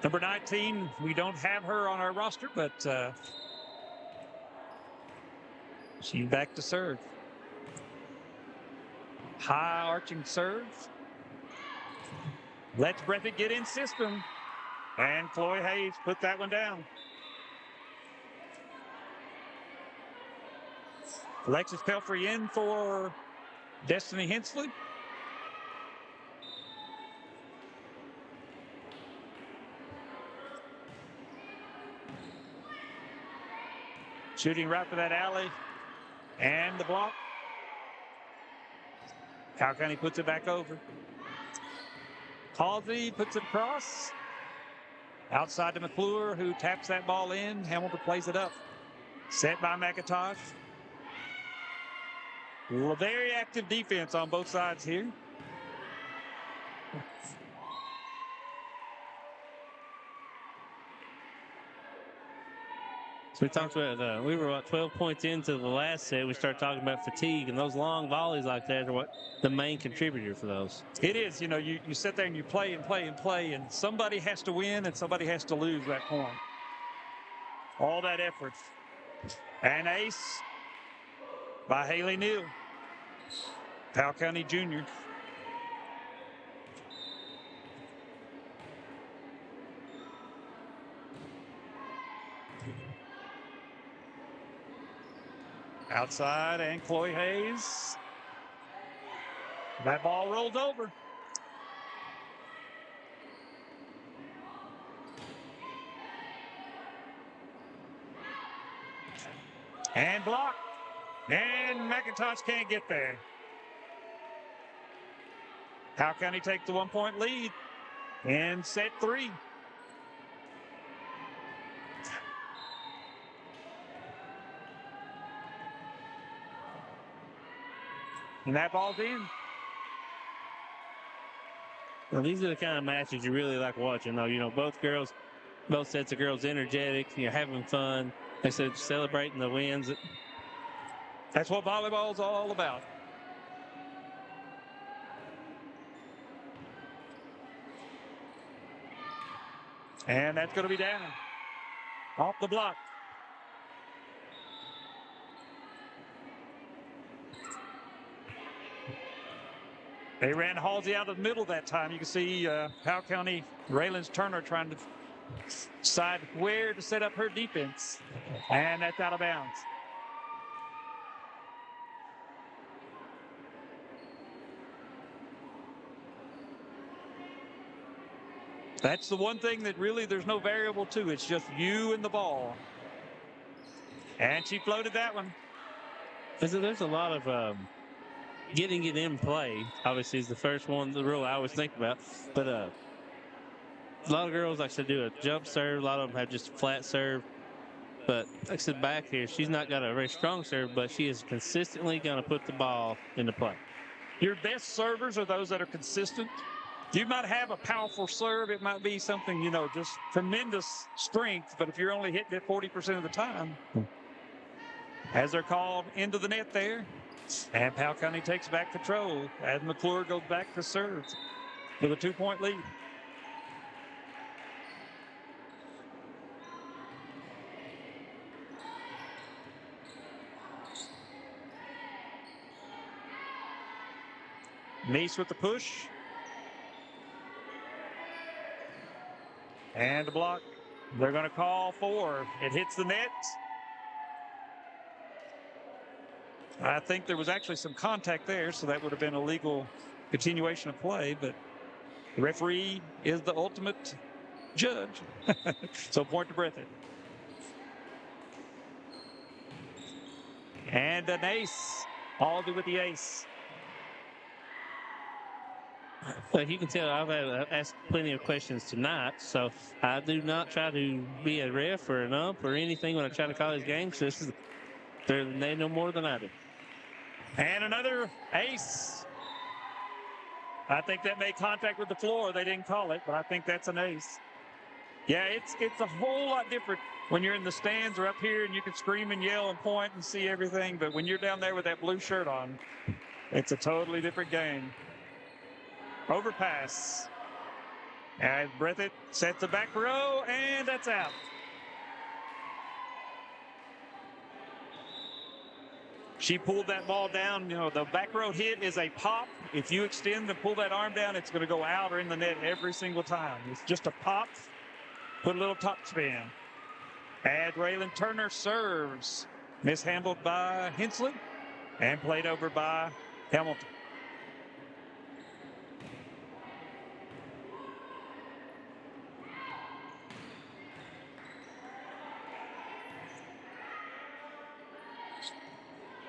Number 19, we don't have her on our roster, but she's back to serve. High arching serve. Let's Breathitt get in system. And Chloe Hayes put that one down. Alexis Pelfrey in for Destiny Hensley. Shooting right for that alley. And the block. Powell County puts it back over. Halsey puts it across. Outside to McClure, who taps that ball in. Hamilton plays it up. Set by McIntosh. Very active defense on both sides here. We talked about, we were about 12 points into the last set. We started talking about fatigue, and those long volleys like that are what the main contributor for those. It is. You know, you sit there and you play and play and play, and somebody has to win and somebody has to lose that point. All that effort. An ace by Haley Neal, Powell County Junior. Outside, and Chloe Hayes. That ball rolled over. And blocked. And McIntosh can't get there. Powell County takes the 1-point lead in set 3. And that ball's in. Well, these are the kind of matches you really like watching, though. You know, both sets of girls energetic, having fun. They said celebrating the wins. That's what volleyball is all about. And that's going to be down. Off the block. They ran Halsey out of the middle that time. You can see Powell County, Raylan's Turner trying to decide where to set up her defense. And that's out of bounds. That's the one thing that really there's no variable to. It's just you and the ball. And she floated that one. There's a lot of getting it in play, obviously, is the first one, the rule I always think about. But a lot of girls, like I said, do a jump serve. A lot of them have just a flat serve. But like I said, back here, she's not got a very strong serve, but she is consistently going to put the ball into play. Your best servers are those that are consistent. You might have a powerful serve. It might be something, just tremendous strength. But if you're only hitting it 40% of the time, as they're called into the net there, and Powell County takes back control as McClure goes back to serve with a 2-point lead. Nice with the push. And the block. They're going to call for. It hits the net. I think there was actually some contact there, so that would have been a legal continuation of play, but the referee is the ultimate judge. So point to Breathitt. And an ace. Halsey with the ace. Like you can tell, I've asked plenty of questions tonight, so I do not try to be a ref or an ump or anything when I try to call these games. They know more than I do. And another ace. I think that made contact with the floor. They didn't call it, but I think that's an ace. Yeah, it's a whole lot different when you're in the stands or up here and you can scream and yell and point and see everything. But when you're down there with that blue shirt on, it's a totally different game. Overpass. And Breathitt sets the back row, and that's out. She pulled that ball down. The back row hit is a pop. If you extend and pull that arm down, it's going to go out or in the net every single time. It's just a pop. Put a little top spin. And Raylan Turner serves. Mishandled by Hensley and played over by Hamilton.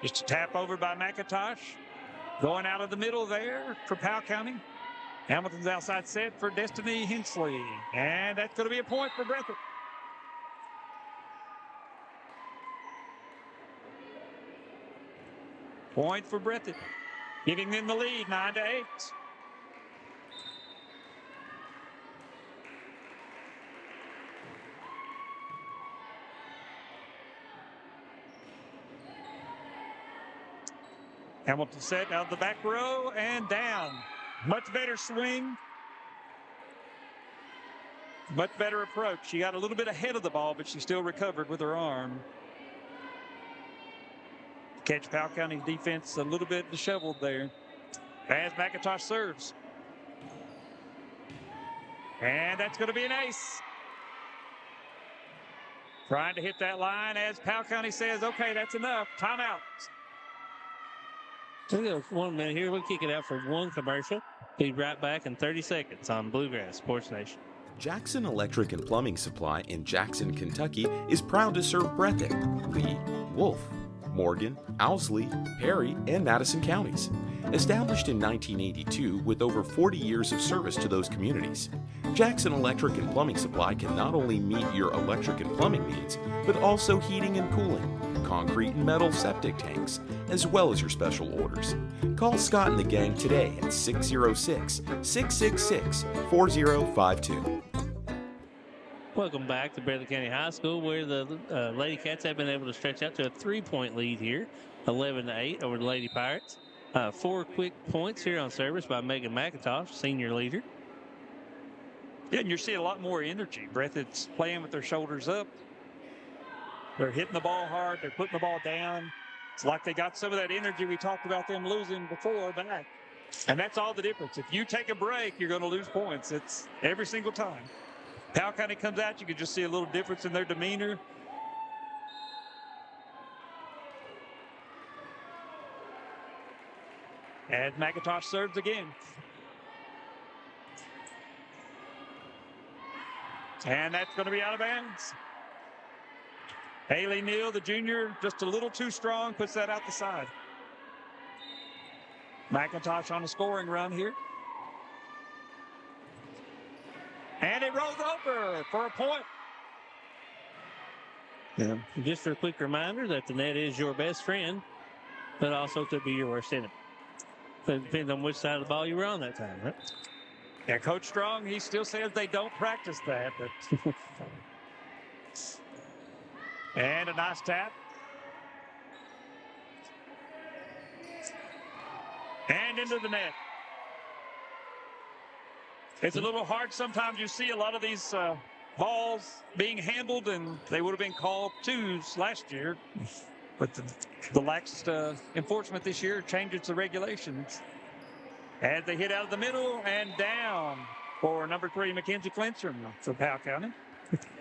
Just a tap over by McIntosh. Going out of the middle there for Powell County. Hamilton's outside set for Destiny Hensley. And that's going to be a point for Breathitt. Point for Breathitt. Giving them the lead, 9-8. Hamilton set out of the back row and down. Much better swing. Much better approach. She got a little bit ahead of the ball, but she still recovered with her arm. Catch Powell County's defense a little bit disheveled there as McIntosh serves. And that's going to be an ace. Trying to hit that line as Powell County says, okay, that's enough. Timeout. We'll go 1 minute here. We'll kick it out for one commercial. Be right back in 30 seconds on Bluegrass Sports Nation. Jackson Electric and Plumbing Supply in Jackson, Kentucky is proud to serve Breathitt, Lee, Wolf, Morgan, Owsley, Perry, and Madison counties. Established in 1982 with over 40 years of service to those communities, Jackson Electric and Plumbing Supply can not only meet your electric and plumbing needs, but also heating and cooling, concrete and metal septic tanks, as well as your special orders. Call Scott and the gang today at 606-666-4052. Welcome back to Breathitt County High School, where the Lady Cats have been able to stretch out to a 3-point lead here, 11-8 over the Lady Pirates. 4 quick points here on service by Megan McIntosh, senior leader. Yeah, and you're seeing a lot more energy. Breathitt's playing with their shoulders up. They're hitting the ball hard. They're putting the ball down. It's like they got some of that energy we talked about them losing before back. And that's all the difference. If you take a break, you're going to lose points. It's every single time. Powell County comes out, you can just see a little difference in their demeanor. And McIntosh serves again. And that's going to be out of bounds. Haley Neal, the junior, just a little too strong, puts that out the side. McIntosh on a scoring run here. And it rolls over for a point. Yeah. Just for a quick reminder that the net is your best friend, but also could be your worst enemy. But it depends on which side of the ball you were on that time, right? Yeah, Coach Strong, he still says they don't practice that. But and a nice tap. And into the net. It's a little hard. Sometimes you see a lot of these balls being handled, and they would have been called twos last year. But the lax enforcement this year changes the regulations. As they hit out of the middle and down for number 3, Mackenzie Flintstrom for Powell County.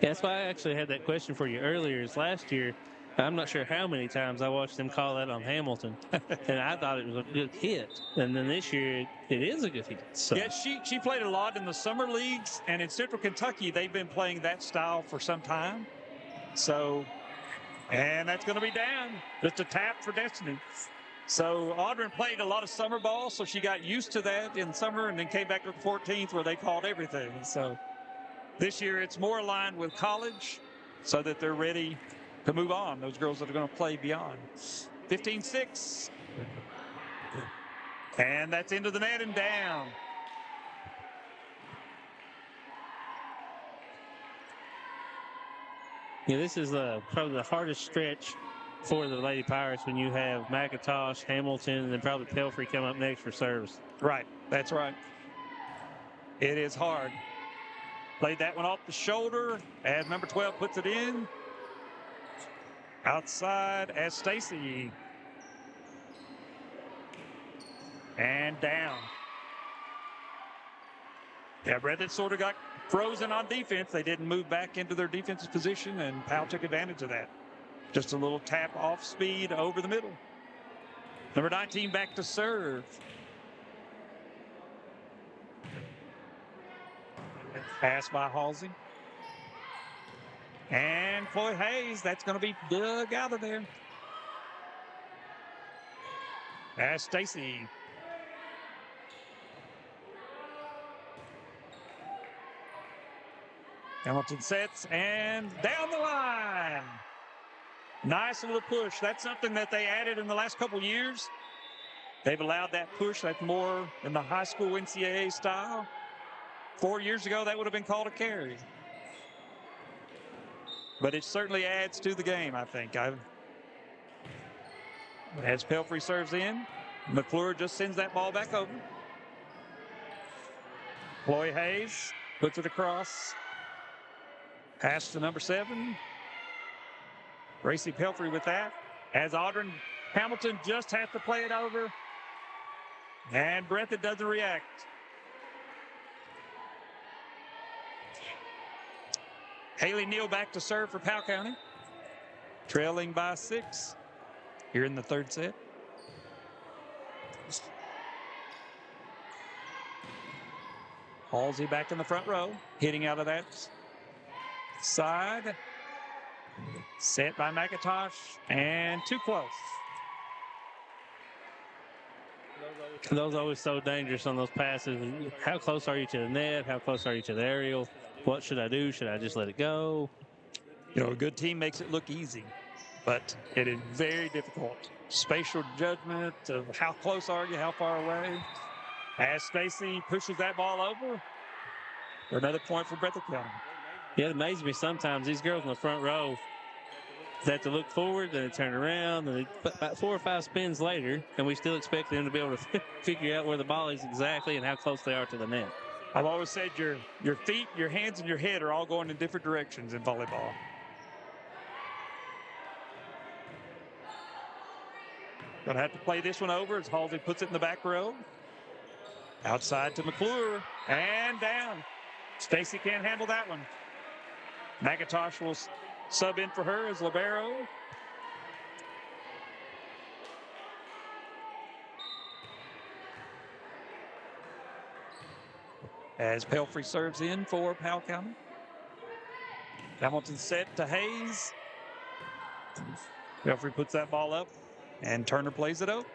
That's why I actually had that question for you earlier. Is last year, I'm not sure how many times I watched them call that on Hamilton, and I thought it was a good hit. And then this year, it is a good hit. So. Yeah, she played a lot in the summer leagues, and in Central Kentucky, they've been playing that style for some time. So, and that's going to be down. Just a tap for Destiny. So Audrey played a lot of summer ball, so she got used to that in summer and then came back to the 14th where they called everything. So this year it's more aligned with college so that they're ready to move on, those girls that are going to play beyond. 15-6. And that's into the net and down. Yeah, this is probably the hardest stretch for the Lady Pirates when you have McIntosh, Hamilton, and then probably Pelfrey come up next for service. Right, that's right. It is hard. Played that one off the shoulder as number 12 puts it in. Outside as Stacy. And down. Yeah, Breathitt sort of got frozen on defense. They didn't move back into their defensive position, and Powell took advantage of that. Just a little tap off speed over the middle. Number 19 back to serve. Pass by Halsey. And Chloe Hayes, that's going to be dug out of there. As Stacy. Hamilton sets and down the line. Nice little push. That's something that they added in the last couple years. They've allowed that push. That's more in the high school NCAA style. 4 years ago, that would have been called a carry. But it certainly adds to the game, I think. As Pelfrey serves in. McClure just sends that ball back over. Chloe Hayes puts it across. Pass to number 7. Gracie Pelfrey with that. As Audrey Hamilton just has to play it over. And Breathitt doesn't react. Haley Neal back to serve for Powell County. Trailing by 6 here in the third set. Halsey back in the front row, hitting out of that side. Set by McIntosh, and too close. Those are always so dangerous on those passes. How close are you to the net? How close are you to the aerial? What should I do? Should I just let it go? You know, a good team makes it look easy, but it is very difficult. Spatial judgment of how close are you, how far away. As Stacy pushes that ball over, another point for Breathitt County. Yeah, it amazes me sometimes. These girls in the front row, they have to look forward, then they turn around, and about 4 or 5 spins later, and we still expect them to be able to figure out where the ball is exactly and how close they are to the net. I've always said your feet, your hands, and your head are all going in different directions in volleyball. Gonna have to play this one over as Halsey puts it in the back row. Outside to McClure, and down. Stacy can't handle that one. McIntosh will sub in for her as libero. As Pelfrey serves in for Powell County. Hamilton set to Hayes. Pelfrey puts that ball up, and Turner plays it out.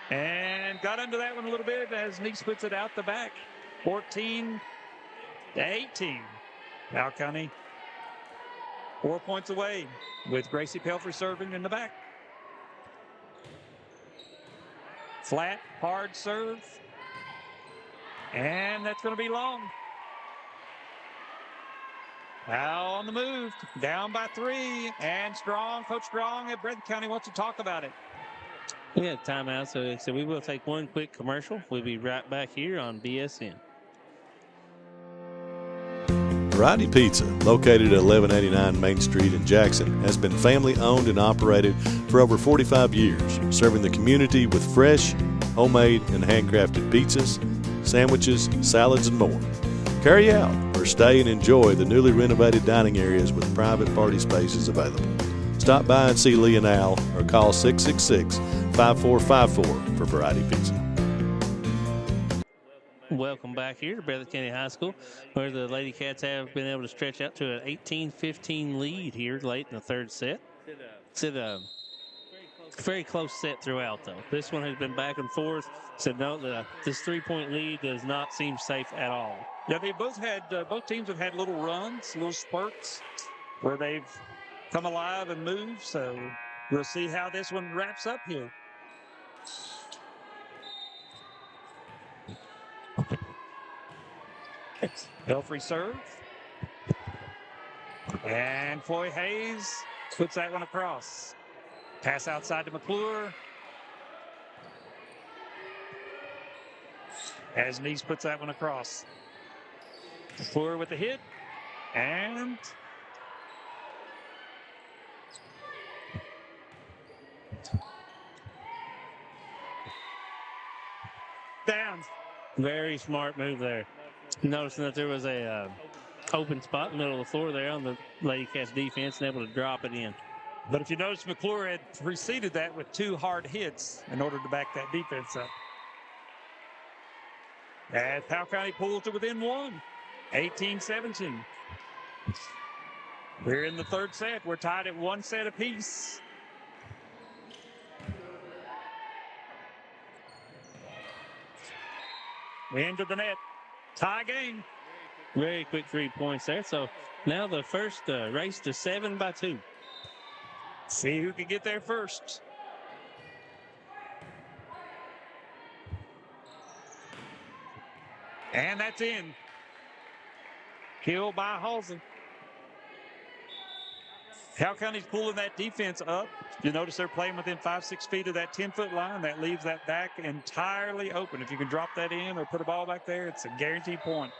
And got under that one a little bit as Neeks puts it out the back. 14-18. Powell County 4 points away with Gracie Pelfrey serving in the back. Flat, hard serve. And that's going to be long. Now on the move, down by 3. And Strong, Coach Strong at Breathitt County wants to talk about it. We had timeout, so we will take one quick commercial. We'll be right back here on BSN. Variety Pizza, located at 1189 Main Street in Jackson, has been family owned and operated for over 45 years, serving the community with fresh, homemade, and handcrafted pizzas, sandwiches, salads, and more. Carry out or stay and enjoy the newly renovated dining areas with private party spaces available. Stop by and see Lee and Al or call 666-5454 for Variety Pizza. Welcome back here to Breathitt County High School, where the Lady Cats have been able to stretch out to an 18-15 lead here late in the third set. It's a very close set throughout, though. This one has been back and forth. So no, this 3-point lead does not seem safe at all. Yeah, they both teams have had little runs, little spurts where they've come alive and moved. So we'll see how this one wraps up here. Pelfrey serve. And Chloe Hayes puts that one across. Pass outside to McClure. As Neese puts that one across. McClure with the hit. And down. Very smart move there. Noticing that there was a open spot in the middle of the floor there on the Lady Cats defense and able to drop it in. But if you notice, McClure had preceded that with 2 hard hits in order to back that defense up. As Powell County pulls to within 1, 18-17. We're in the third set. We're tied at 1 set apiece. Into the net. Tie game. Very quick 3 points there. So now the first race to 7 by 2. See who can get there first. And that's in. Killed by Halsey. Powell County's pulling that defense up. You notice they're playing within 5-6 feet of that 10-foot line. That leaves that back entirely open. If you can drop that in or put a ball back there, it's a guaranteed point.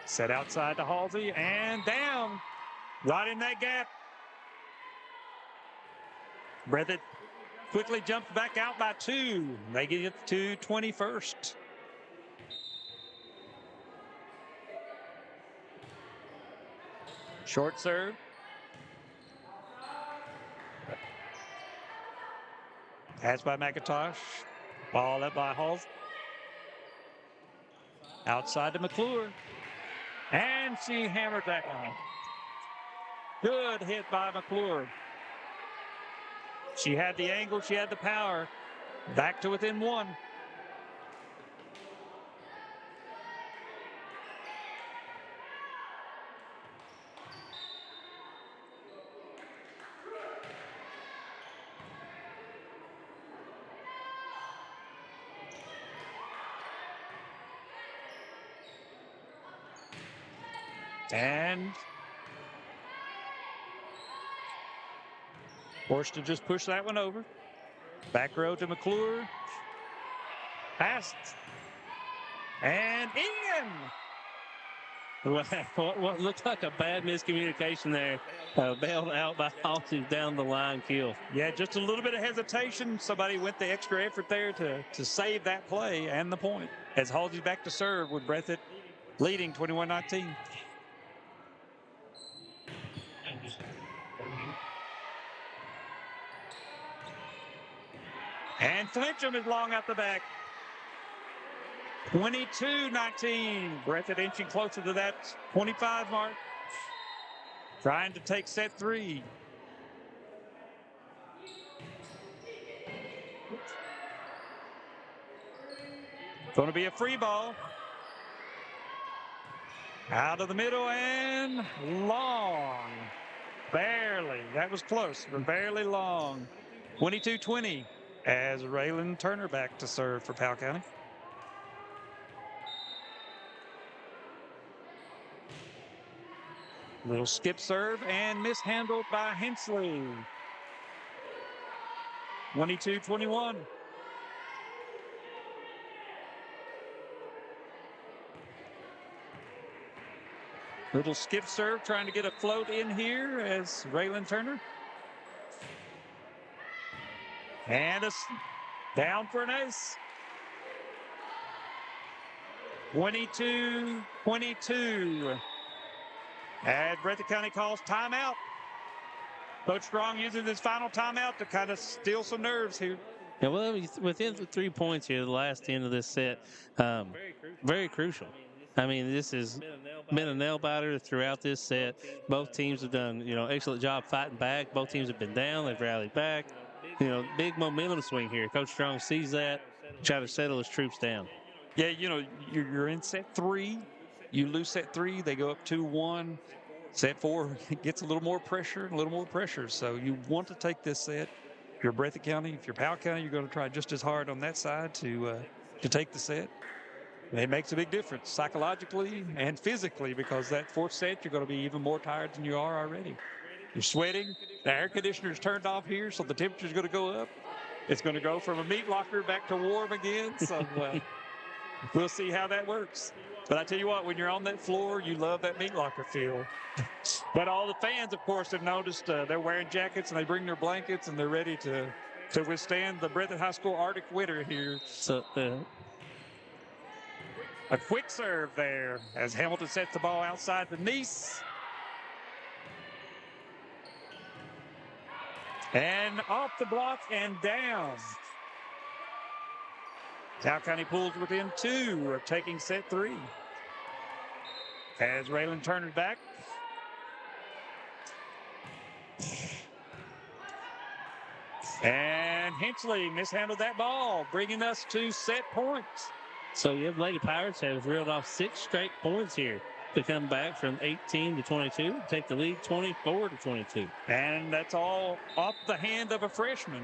Set outside to Halsey and down. Right in that gap. Breathitt quickly jumps back out by 2. They get it to 21st. Short serve. Pass by McIntosh. Ball up by Halsey. Outside to McClure. And she hammered that one. Good hit by McClure. She had the angle, she had the power. Back to within 1. And forced to just push that one over. Back row to McClure. Passed. And in! What looked like a bad miscommunication there. Bailed out by Halsey down the line kill. Yeah, just a little bit of hesitation. Somebody went the extra effort there to save that play and the point. As Halsey's back to serve with Breathitt leading 21-19. And Flincham is long out the back. 22-19. Breathitt inching closer to that 25 mark. Trying to take set 3. Going to be a free ball. Out of the middle and long. Barely. That was close, but barely long. 22-20 as Raylan Turner back to serve for Powell County. Little skip serve and mishandled by Hensley. 22-21. Little skip serve trying to get a float in here as Raylan Turner. And down for an ace. 22-22. And Breathitt County calls timeout. Coach Strong using his final timeout to kind of steal some nerves here. Yeah, well, within the 3 points here, the last end of this set, very crucial. I mean, this has been a nail biter throughout this set. Both teams have done, excellent job fighting back. Both teams have been down. They've rallied back. Big momentum swing here. Coach Strong sees that, try to settle his troops down. Yeah, you're in set 3. You lose set 3, they go up 2-1. Set 4 gets a little more pressure. So you want to take this set. If you're Breathitt County, if you're Powell County, you're going to try just as hard on that side to take the set. It makes a big difference psychologically and physically because that 4th set, you're going to be even more tired than you are already. You're sweating. The air conditioner's turned off here, so the temperature's going to go up. It's going to go from a meat locker back to warm again. So we'll see how that works. But I tell you what, when you're on that floor, you love that meat locker feel. But all the fans, of course, have noticed they're wearing jackets and they bring their blankets and they're ready to withstand the Breathitt High School Arctic winter here. So a quick serve there as Hamilton sets the ball outside the Nice. And off the block and down. Powell County pulls within 2 of taking set 3. As Raylan Turner back. And Hensley mishandled that ball, bringing us to set points. So Lady Pirates have reeled off 6 straight points here to come back from 18 to 22, take the lead 24 to 22. And that's all off the hand of a freshman.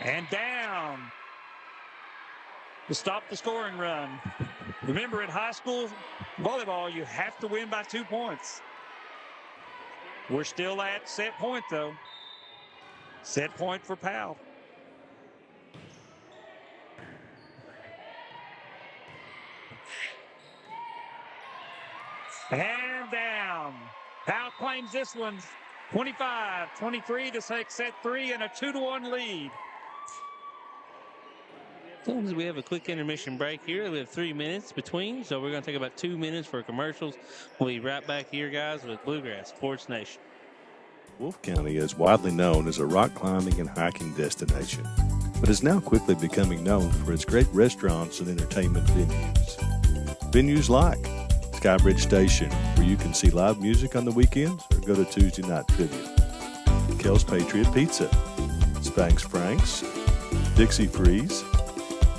And down to stop the scoring run. Remember, in high school volleyball, you have to win by 2 points. We're still at set point, though. Set point for Powell. And down. Powell claims this one, 25-23 to take set 3 and a 2-1 lead. We have a quick intermission break here. We have 3 minutes between, so we're going to take about 2 minutes for commercials. We'll be right back here, guys, with Bluegrass Sports Nation. Wolfe County is widely known as a rock climbing and hiking destination, but is now quickly becoming known for its great restaurants and entertainment venues. Venues like Skybridge Station, where you can see live music on the weekends or go to Tuesday night trivia. Kel's Patriot Pizza, Spanx Frank's, Dixie Freeze,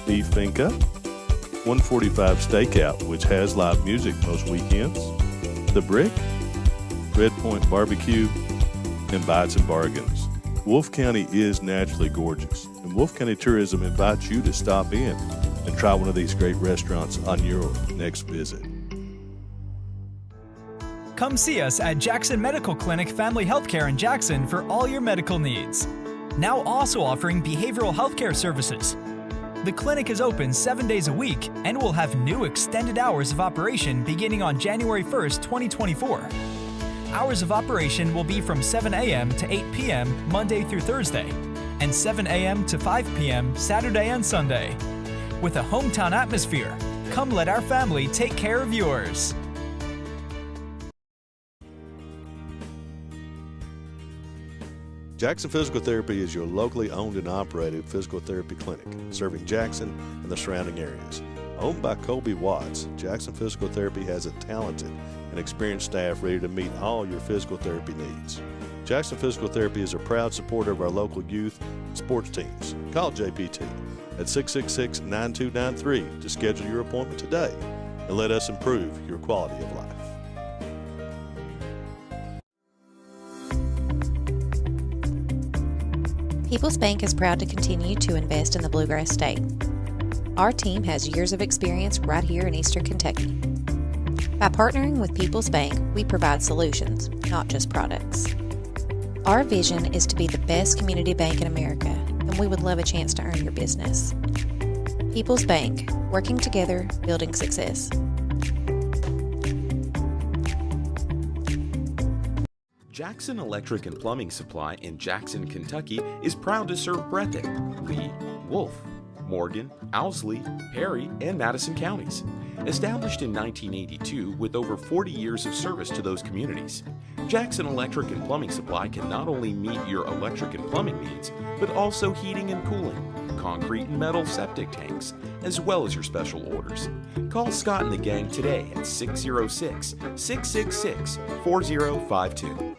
Beef Finca, 145 Stakeout, which has live music most weekends, The Brick, Red Point Barbecue, and Bites and Bargains. Wolfe County is naturally gorgeous, and Wolfe County Tourism invites you to stop in and try one of these great restaurants on your next visit. Come see us at Jackson Medical Clinic Family Healthcare in Jackson for all your medical needs. Now also offering behavioral healthcare services. The clinic is open 7 days a week and will have new extended hours of operation beginning on January 1st, 2024. Hours of operation will be from 7 a.m. to 8 p.m. Monday through Thursday, and 7 a.m. to 5 p.m. Saturday and Sunday. With a hometown atmosphere, come let our family take care of yours. Jackson Physical Therapy is your locally owned and operated physical therapy clinic, serving Jackson and the surrounding areas. Owned by Colby Watts, Jackson Physical Therapy has a talented and experienced staff ready to meet all your physical therapy needs. Jackson Physical Therapy is a proud supporter of our local youth and sports teams. Call JPT at 666-9293 to schedule your appointment today and let us improve your quality of life. People's Bank is proud to continue to invest in the Bluegrass State. Our team has years of experience right here in Eastern Kentucky. By partnering with People's Bank, we provide solutions, not just products. Our vision is to be the best community bank in America, and we would love a chance to earn your business. People's Bank, working together, building success. Jackson Electric and Plumbing Supply in Jackson, Kentucky is proud to serve Breathitt, Lee, Wolfe, Morgan, Owsley, Perry, and Madison counties. Established in 1982 with over 40 years of service to those communities, Jackson Electric and Plumbing Supply can not only meet your electric and plumbing needs, but also heating and cooling, concrete and metal septic tanks, as well as your special orders. Call Scott and the gang today at 606-666-4052.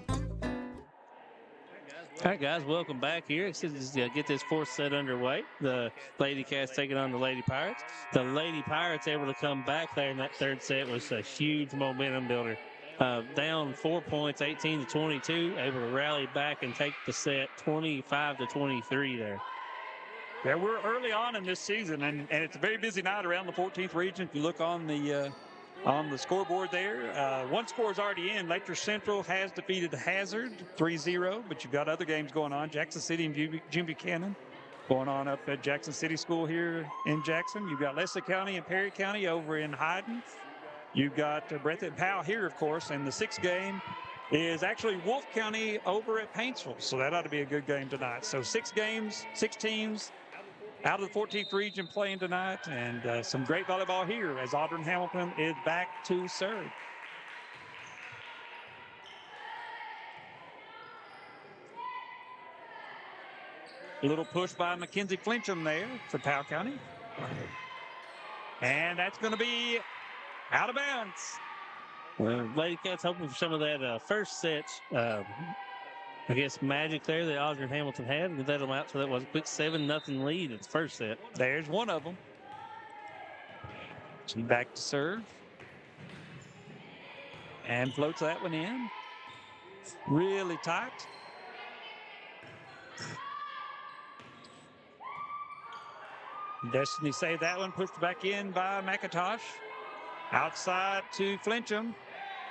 All right, guys, welcome back here. Let's get this fourth set underway. The Lady Cats taking on the Lady Pirates. The Lady Pirates able to come back there in that third set was a huge momentum builder. Down 4 points, 18-22, able to rally back and take the set 25-23 there. Yeah, we're early on in this season, and it's a very busy night around the 14th region. If you look on the scoreboard there, one score is already in. Lecture Central has defeated Hazard 3-0, but you've got other games going on. Jackson City and Jim Buchanan going on up at Jackson City School here in Jackson. You've got Leslie County and Perry County over in Hyden. You've got Breathitt and Powell here, of course, and the sixth game is actually Wolfe County over at Paintsville, so that ought to be a good game tonight. So 6 games, 6 teams out of the 14th region playing tonight, and some great volleyball here as Audrey Hamilton is back to serve. A little push by Mackenzie Flincham there for Powell County. And that's going to be out of bounds. Well, Lady Cats hoping for some of that first set, I guess, magic there that Audrey Hamilton had, and let them out so that was a quick 7-0 lead in the first set. There's one of them. She back to serve. And floats that one in. Really tight. Destiny saved that one, pushed back in by McIntosh. Outside to Flincham.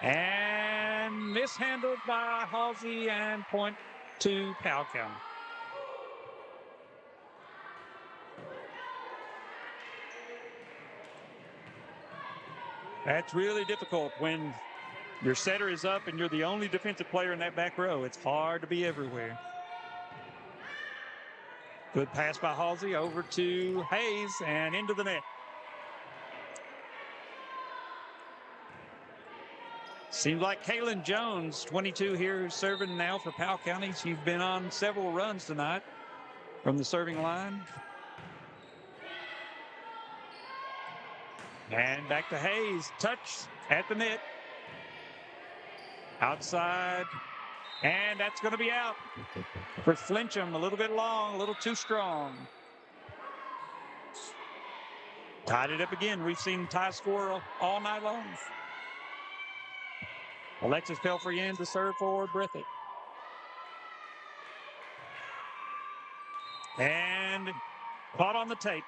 And mishandled by Halsey, and point to Powell County. That's really difficult when your setter is up and you're the only defensive player in that back row. It's hard to be everywhere. Good pass by Halsey over to Hayes and into the net. Seems like Kaylin Jones, 22 here, who's serving now for Powell County. She's been on several runs tonight from the serving line. And back to Hayes. Touch at the net. Outside. And that's going to be out for Flincham. A little bit long, a little too strong. Tied it up again. We've seen tie score all night long. Alexis Pelfrey in to serve for Breathitt. And caught on the tape.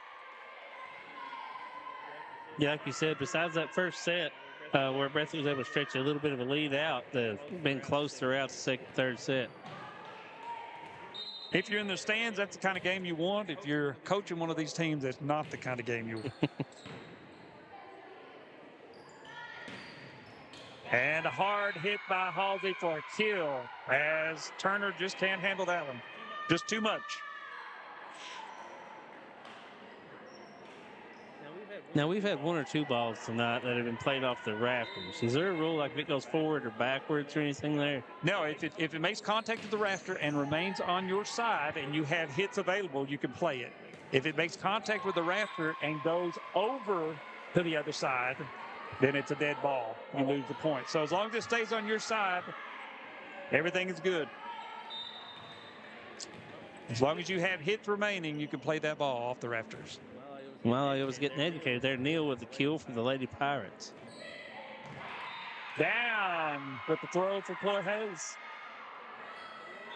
Yeah, like you said, besides that first set, where Breathitt was able to stretch a little bit of a lead out, they've been close throughout the second, third set. If you're in the stands, that's the kind of game you want. If you're coaching one of these teams, that's not the kind of game you want. And a hard hit by Halsey for a kill, as Turner just can't handle that one. Just too much. Now, we've had one or two balls tonight that have been played off the rafters. Is there a rule like if it goes forward or backwards or anything there? No, if it makes contact with the rafter and remains on your side and you have hits available, you can play it. If it makes contact with the rafter and goes over to the other side, then it's a dead ball. You lose the point. So as long as it stays on your side, everything is good. As long as you have hits remaining, you can play that ball off the rafters. Well, I was getting educated there. Neal with the kill for the Lady Pirates. Down with the throw for Chloe Hayes.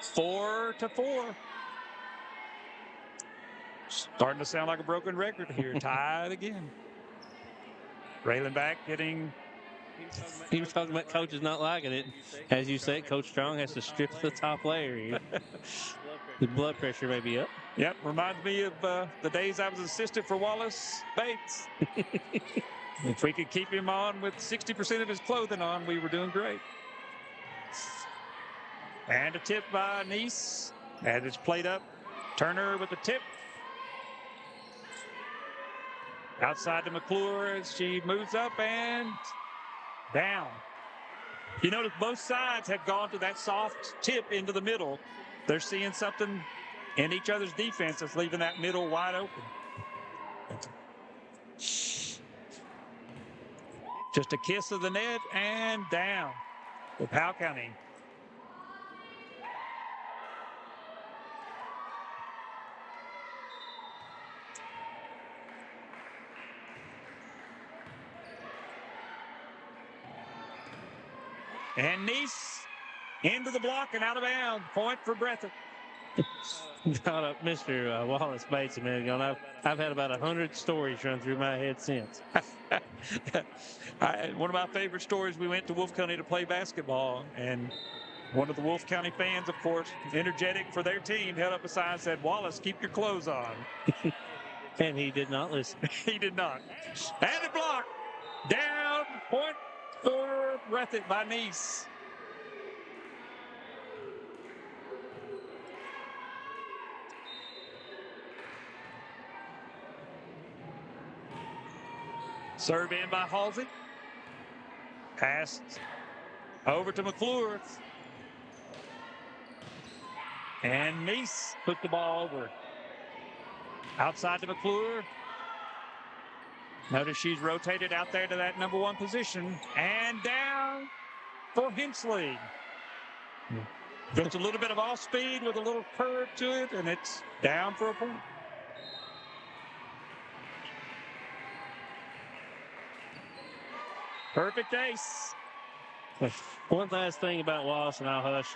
4-4. Starting to sound like a broken record here. Tied again. Raylan back getting. He was talking about coaches not liking it. As you say, Coach Strong has to strip the top layer here. The blood pressure may be up. Yep, reminds me of the days I was assistant for Wallace Bates. If we could keep him on with 60% of his clothing on, we were doing great. And a tip by Nice. And it's played up. Turner with the tip. Outside to McClure as she moves up and down. You notice both sides have gone to that soft tip into the middle. They're seeing something in each other's defense that's leaving that middle wide open. Just a kiss of the net and down for Powell County. And Nice into the block and out of bounds. Point for Breathitt. Brought up Mr. Wallace Bates a minute ago, and I've had about 100 stories run through my head since. One of my favorite stories, we went to Wolf County to play basketball, and one of the Wolf County fans, of course, energetic for their team, held up a sign and said, "Wallace, keep your clothes on." And he did not listen. He did not. And a block. Down. Point for Breathitt by Nice. Serve in by Halsey. Pass over to McClure. And Nice put the ball over. Outside to McClure. Notice she's rotated out there to that number one position. And down for Hensley. Just a little bit of off speed with a little curve to it, and it's down for a point. Perfect ace. One last thing about Wallace, and I'll hush.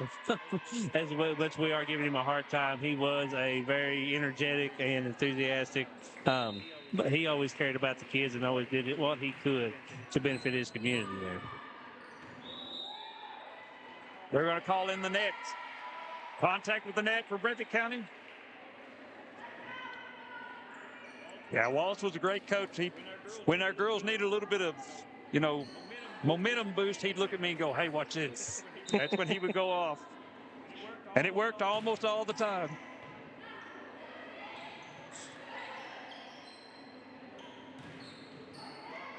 As much we are giving him a hard time, he was a very energetic and enthusiastic. But he always cared about the kids and always did what he could to benefit his community there. They're going to call in the net. Contact with the net for Breathitt County. Yeah, Wallace was a great coach. When our girls needed a little bit of, momentum boost, he'd look at me and go, hey, watch this. That's when he would go off. And it worked almost all the time.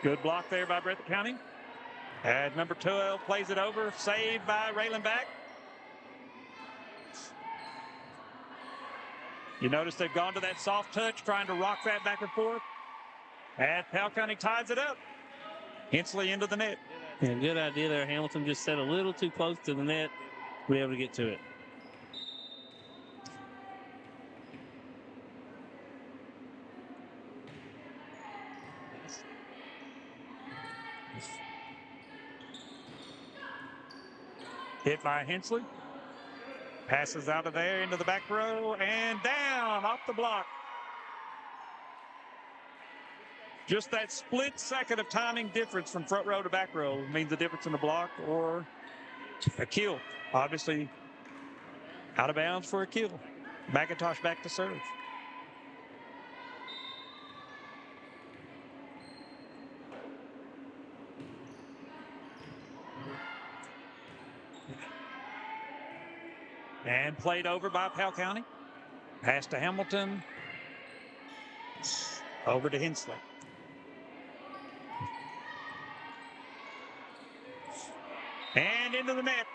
Good block there by Breathitt County. And number 12 plays it over. Saved by Raylan Back. You notice they've gone to that soft touch, trying to rock that back and forth. And Powell County ties it up. Hensley into the net. Yeah, good idea there. Hamilton just set a little too close to the net to be able to get to it. Hit by Hensley. Passes out of there into the back row and down off the block. Just that split second of timing difference from front row to back row means the difference in the block or a kill. Obviously, out of bounds for a kill. McIntosh back to serve. And played over by Powell County. Pass to Hamilton. Over to Hensley. And into the net.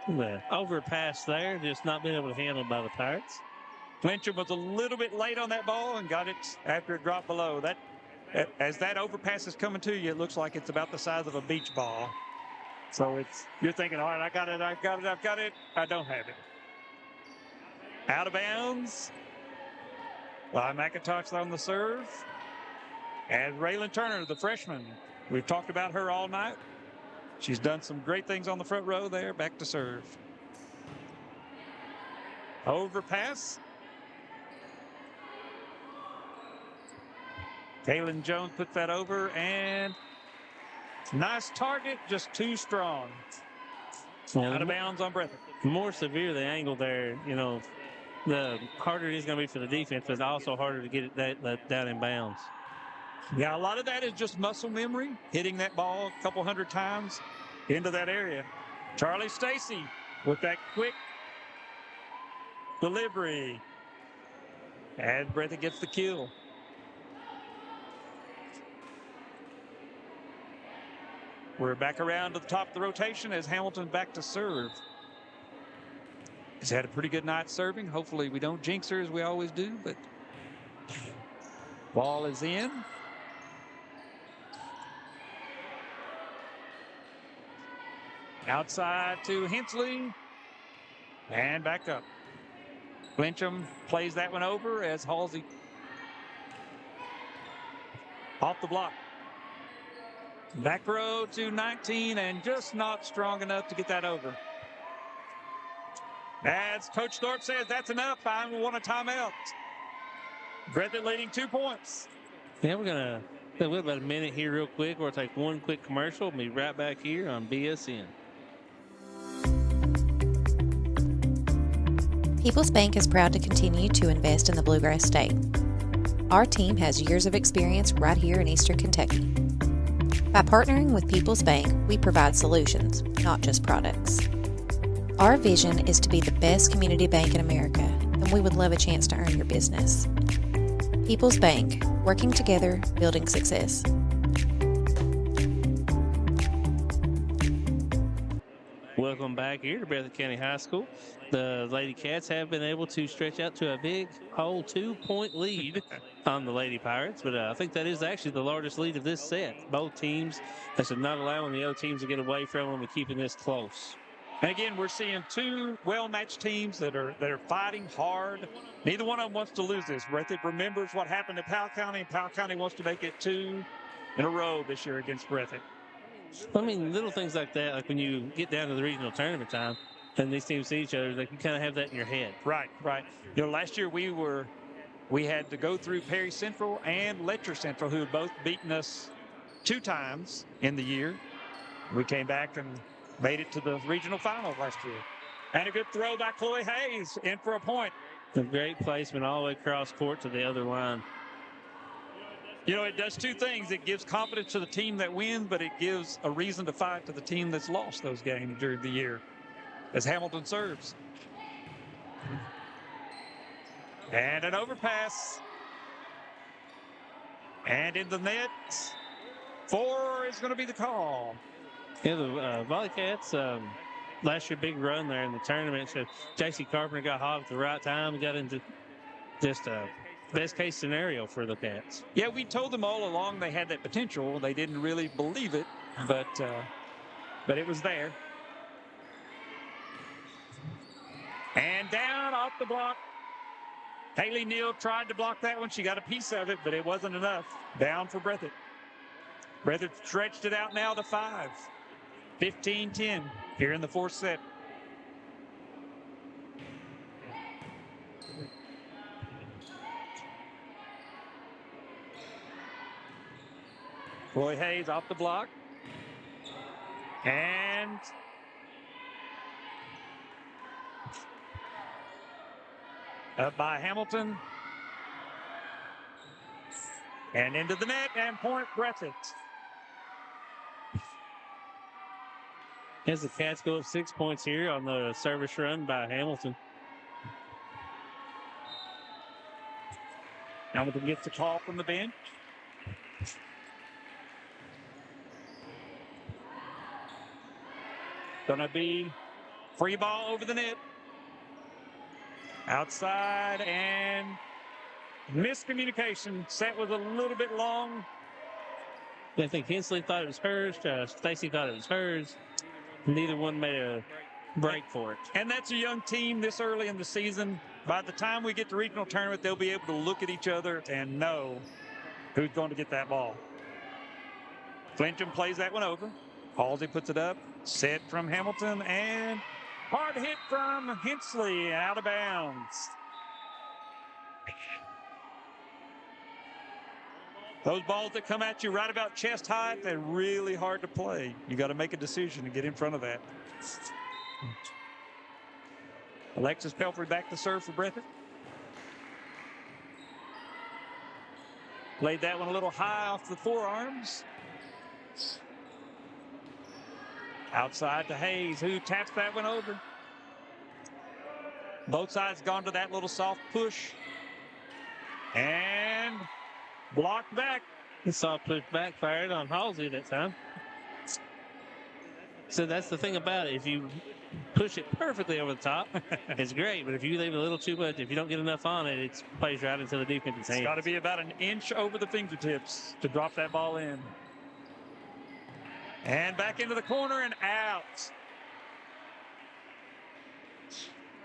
The overpass there, just not being able to handle it by the Pirates. Flincham was a little bit late on that ball and got it after it dropped below. As that overpass is coming to you, it looks like it's about the size of a beach ball. So you're thinking, all right, I got it. I don't have it. Out of bounds. By McIntosh on the serve. And Raylan Turner, the freshman. We've talked about her all night. She's done some great things on the front row there. Back to serve. Overpass. Kaylin Jones puts that over, and nice target, just too strong. Out of bounds on Breathitt. More severe the angle there, the harder it is going to be for the defense, but also harder to get it that down in bounds. Yeah, a lot of that is just muscle memory, hitting that ball a couple hundred times into that area. Charlie Stacy with that quick delivery. And Breathitt gets the kill. We're back around to the top of the rotation as Hamilton back to serve. He's had a pretty good night serving. Hopefully we don't jinx her as we always do, but ball is in. Outside to Hensley. And back up. Flincham plays that one over as Halsey off the block. Back row to 19 and just not strong enough to get that over. As Coach Thorpe says, that's enough. I want a timeout. Breathitt leading 2 points. Yeah, we're going to have about a minute here real quick. We'll take one quick commercial. We'll be right back here on BSN. People's Bank is proud to continue to invest in the Bluegrass State. Our team has years of experience right here in Eastern Kentucky. By partnering with People's Bank, we provide solutions, not just products. Our vision is to be the best community bank in America, and we would love a chance to earn your business. People's Bank, working together, building success. Welcome back here to Breathitt County High School. The Lady Cats have been able to stretch out to a big whole 2-point lead on the Lady Pirates, but I think that is actually the largest lead of this set. Both teams, that's not allowing the other teams to get away from them and keeping this close. And again, we're seeing two well-matched teams that are fighting hard. Neither one of them wants to lose this. Breathitt remembers what happened to Powell County, and Powell County wants to make it 2 in a row this year against Breathitt. I mean, little things like that, like when you get down to the regional tournament time and these teams see each other, like you kind of have that in your head. Right. Last year we had to go through Perry Central and Letcher Central, who had both beaten us 2 times in the year. We came back and made it to the regional final last year. And a good throw by Chloe Hayes, in for a point. A great placement all the way across court to the other line. It does 2 things. It gives confidence to the team that wins, but it gives a reason to fight to the team that's lost those games during the year, as Hamilton serves. And an overpass. And in the net, 4 is going to be the call. Yeah, the Volleycats, last year big run there in the tournament. So J.C. Carpenter got hot at the right time and got into just a best case scenario for the Cats. Yeah, we told them all along they had that potential. They didn't really believe it, but it was there. And down off the block. Haley Neal tried to block that one. She got a piece of it, but it wasn't enough. Down for Breathitt. Breathitt stretched it out now to 5. 15-10 here in the 4th set. Roy Hayes off the block. And up by Hamilton. And into the net, and point Breathitt. As the Cats go up 6 points here on the service run by Hamilton. Hamilton gets the call from the bench. Gonna be free ball over the net. Outside, and miscommunication. Set was a little bit long. I think Hensley thought it was hers. Stacy thought it was hers. Neither one made a break for it. And that's a young team this early in the season. By the time we get to regional tournament, they'll be able to look at each other and know who's going to get that ball. Flincham plays that one over. Halsey puts it up. Set from Hamilton, and hard hit from Hensley, out of bounds. Those balls that come at you right about chest height, they're really hard to play. You got to make a decision and get in front of that. Alexis Pelfrey back to serve for Breathitt. Played that one a little high off the forearms. Outside to Hayes, who taps that one over. Both sides gone to that little soft push. And blocked back. The soft push backfired on Halsey that time. So that's the thing about it. If you push it perfectly over the top, it's great. But if you leave a little too much, if you don't get enough on it, it plays right into the defense's hands. It's got to be about an inch over the fingertips to drop that ball in. And back into the corner and out.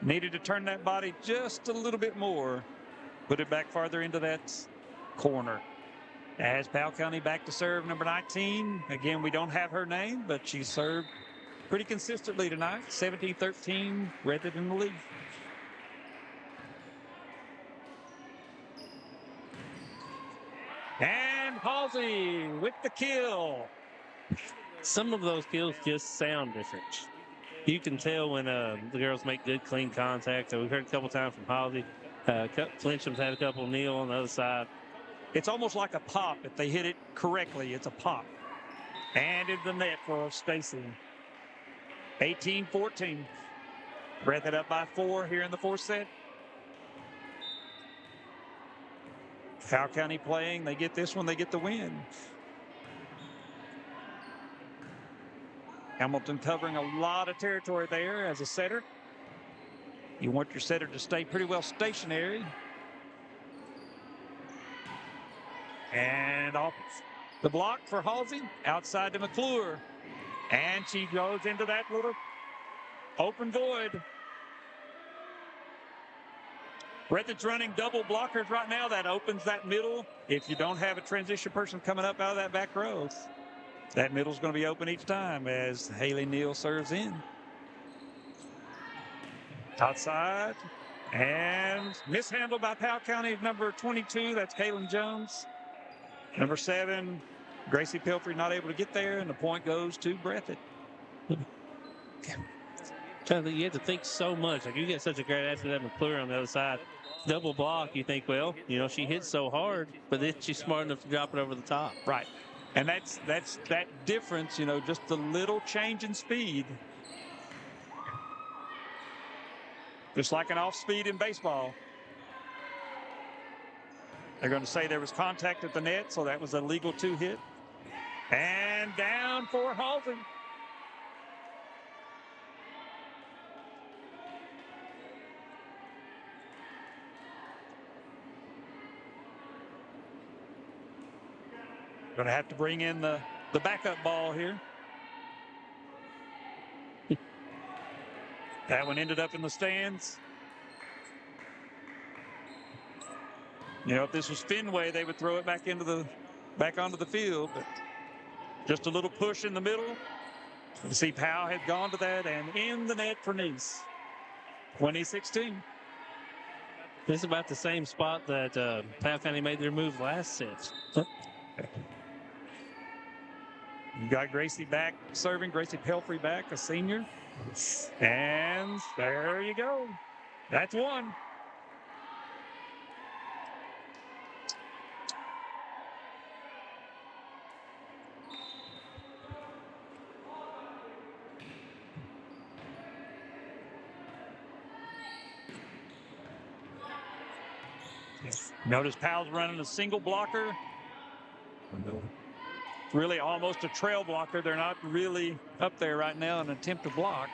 Needed to turn that body just a little bit more. Put it back farther into that corner. As Powell County back to serve number 19. Again, we don't have her name, but she served pretty consistently tonight. 17-13, Breathitt in the lead. And Halsey with the kill. Some of those kills just sound different. You can tell when the girls make good, clean contact. So we've heard a couple times from Halsey. Flincham's had a couple. Neal on the other side. It's almost like a pop. If they hit it correctly, it's a pop. And in the net for Stacy. 18-14. Breathitt up by 4 here in the 4th set. Powell County playing. They get this one, they get the win. Hamilton covering a lot of territory there as a setter. You want your setter to stay pretty well stationary. And off the block for Halsey, outside to McClure. And she goes into that little open void. Breathitt's running double blockers right now. That opens that middle if you don't have a transition person coming up out of that back row. That middle's going to be open each time as Haley Neal serves in. Outside. And mishandled by Powell County, number 22. That's Kaylin Jones. Number 7, Gracie Pilfrey not able to get there, and the point goes to Breathitt. You have to think so much. Like, you get such a great athlete at McClure on the other side. Double block, you think, well, she hits so hard, but then she's smart enough to drop it over the top. Right. And that's that difference, just a little change in speed. Just like an off speed in baseball. They're going to say there was contact at the net, so that was a legal 2 hit. And down for Halsey. Going to have to bring in the backup ball here. That one ended up in the stands. If this was Fenway, they would throw it back onto the field. But just a little push in the middle. You see Powell had gone to that and in the net for Nice. 2016. This is about the same spot that Powell County made their move last set. You got Gracie back serving, Gracie Pelfrey back, a senior. And there you go. That's one. Notice Powell's running a single blocker. Really almost a trail blocker. They're not really up there right now in an attempt to block.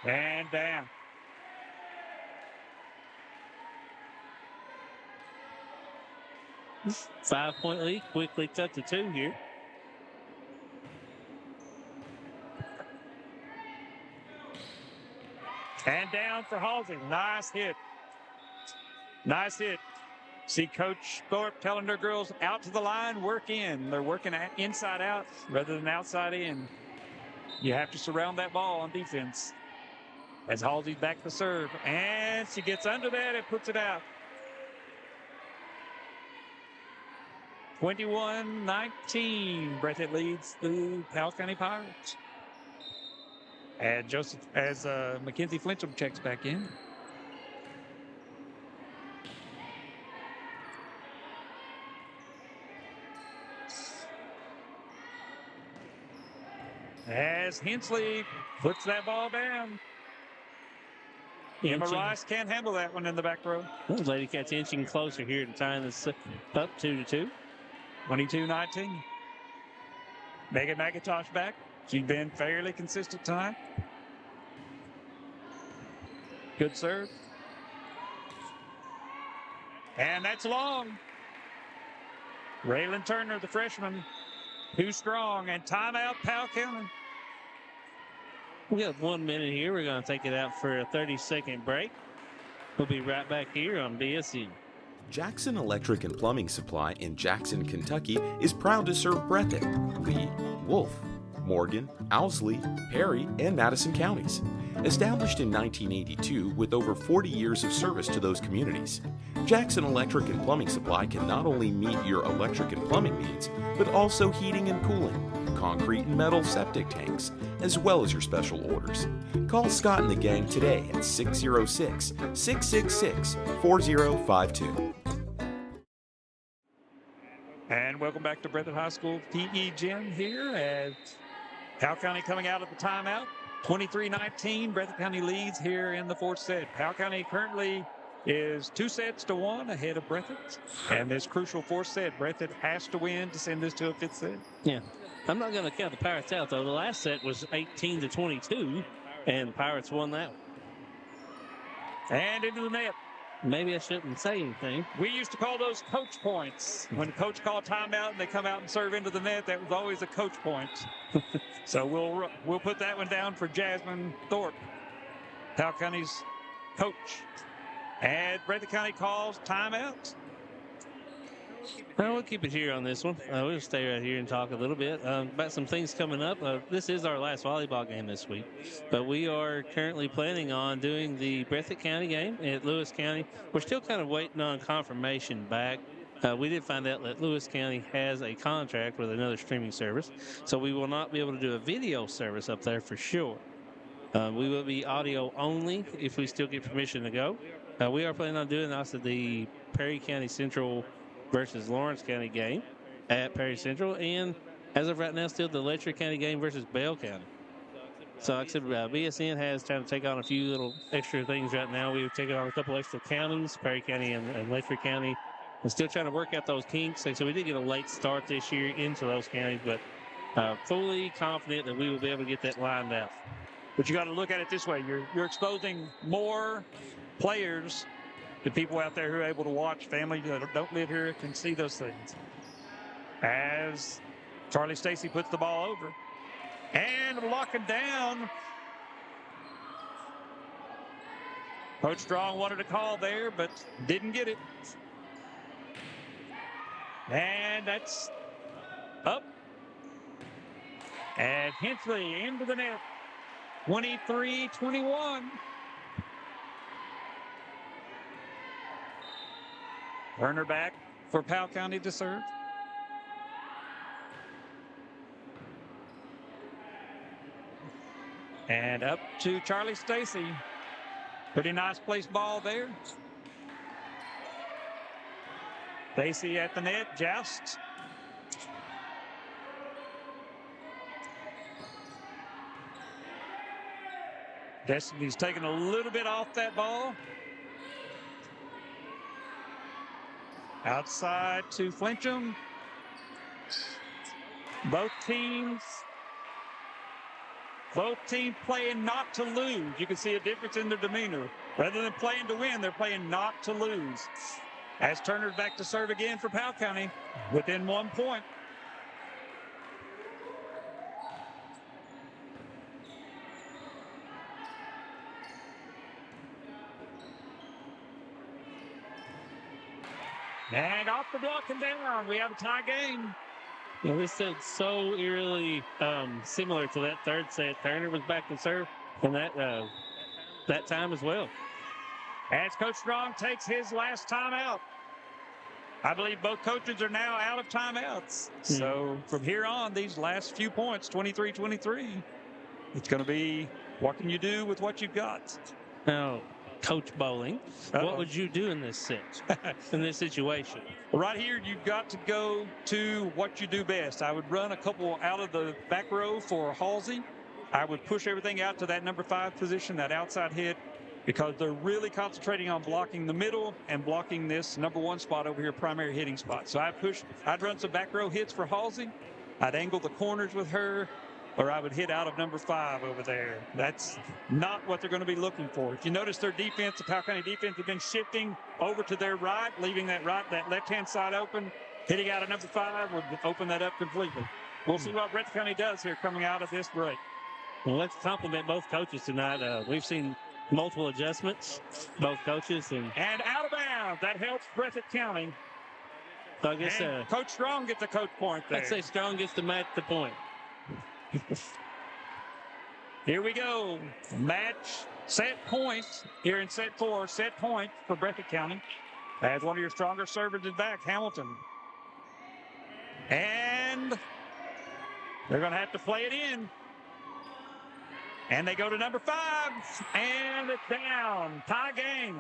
And down. Five-point lead, quickly cut to 2 here. And down for Halsey. Nice hit. Nice hit. See Coach Thorpe telling their girls out to the line, work in. They're working inside out rather than outside in. You have to surround that ball on defense. As Halsey's back to serve. And she gets under that and puts it out. 21-19. Breathitt leads the Powell County Pirates. And Mackenzie Flincham checks back in. As Hensley puts that ball down. Emma Rice can't handle that one in the back row. Those Lady Cats inching closer here to tying this up 2-2. 22-19. Megan McIntosh back. She's been fairly consistent tonight. Good serve. And that's long. Raylan Turner, the freshman, too strong. And timeout, Powell County. We got 1 minute here. We're going to take it out for a 30-second break. We'll be right back here on BSU. Jackson Electric and Plumbing Supply in Jackson, Kentucky is proud to serve Breathitt, Lee, Wolf, Morgan, Owsley, Perry, and Madison counties. Established in 1982 with over 40 years of service to those communities, Jackson Electric and Plumbing Supply can not only meet your electric and plumbing needs, but also heating and cooling, concrete and metal septic tanks, as well as your special orders. Call Scott and the gang today at 606-666-4052. And welcome back to Breathitt High School PE Gym here as Powell County coming out of the timeout. 23-19, Breathitt County leads here in the 4th set. Powell County currently is 2-1 ahead of Breathitt. And this crucial 4th set, Breathitt has to win to send this to a 5th set. Yeah. I'm not going to count the Pirates out, though. The last set was 18-22, and the Pirates won that one. And into the net. Maybe I shouldn't say anything. We used to call those coach points. When the coach called timeout and they come out and serve into the net, that was always a coach point. So we'll put that one down for Jasmine Thorpe, Powell County's coach. And Breathitt County calls timeout. We'll keep it here on this one. We'll stay right here and talk a little bit about some things coming up. This is our last volleyball game this week, but we are currently planning on doing the Breathitt County game at Lewis County. We're still kind of waiting on confirmation back. We did find out that Lewis County has a contract with another streaming service, so we will not be able to do a video service up there for sure. We will be audio only if we still get permission to go. We are planning on doing also the Perry County Central versus Lawrence County game at Perry Central, and as of right now, still the Letcher County game versus Bell County. So like I said, BSN has trying to take on a few little extra things right now. We've taken on a couple extra counties, Perry County and Letcher County. We're still trying to work out those kinks. So we did get a late start this year into those counties, but fully confident that we will be able to get that lined out. But you got to look at it this way. You're exposing more players to people out there who are able to watch. Family that don't live here can see those things. As Charlie Stacy puts the ball over. And locking down. Coach Strong wanted a call there, but didn't get it. And that's up. And Hensley into the net. 23-21. Turner back for Powell County to serve. And up to Charlie Stacy. Pretty nice place ball there. Stacy at the net, jousts. Destiny's taking a little bit off that ball. Outside to Flincham. Both teams playing not to lose. You can see a difference in their demeanor. Rather than playing to win, they're playing not to lose. As Turner's back to serve again for Powell County within 1 point. And off the block and down. We have a tie game. Yeah, this is so eerily similar to that third set. Turner was back to serve in that time as well. As Coach Strong takes his last timeout. I believe both coaches are now out of timeouts. So from here on, these last few points, 23-23, it's going to be what can you do with what you've got? Now, Coach Bowling, what would you do in this in this situation? Right here, you've got to go to what you do best. I would run a couple out of the back row for Halsey. I would push everything out to that number 5 position, that outside hit, because they're really concentrating on blocking the middle and blocking this number 1 spot over here, primary hitting spot. So I'd run some back row hits for Halsey. I'd angle the corners with her, or I would hit out of number 5 over there. That's not what they're going to be looking for. If you notice their defense, the Powell County defense, has been shifting over to their right, leaving that left-hand side open. Hitting out of number 5 would open that up completely. We'll see what Breathitt County does here coming out of this break. Well, let's compliment both coaches tonight. We've seen multiple adjustments, both coaches. And out of bounds. That helps Breathitt County. So I guess Coach Strong gets a coach point there. I'd say Strong gets to match the point. Here we go. Match set point here in set 4. Set point for Breathitt County. As one of your stronger servers is back, Hamilton. And they're going to have to play it in. And they go to number 5. And it's down. Tie game.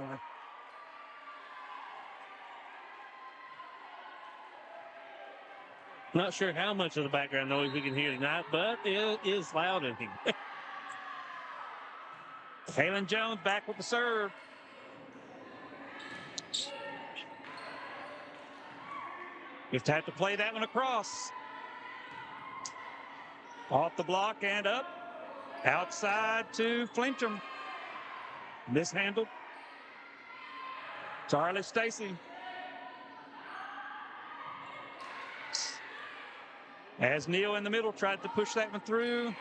Not sure how much of the background noise we can hear tonight, but it is loud in here. Kaylin Jones back with the serve. You have to play that one across. Off the block and up. Outside to Flincham. Mishandled. Charlie Stacy. As Neal in the middle tried to push that one through.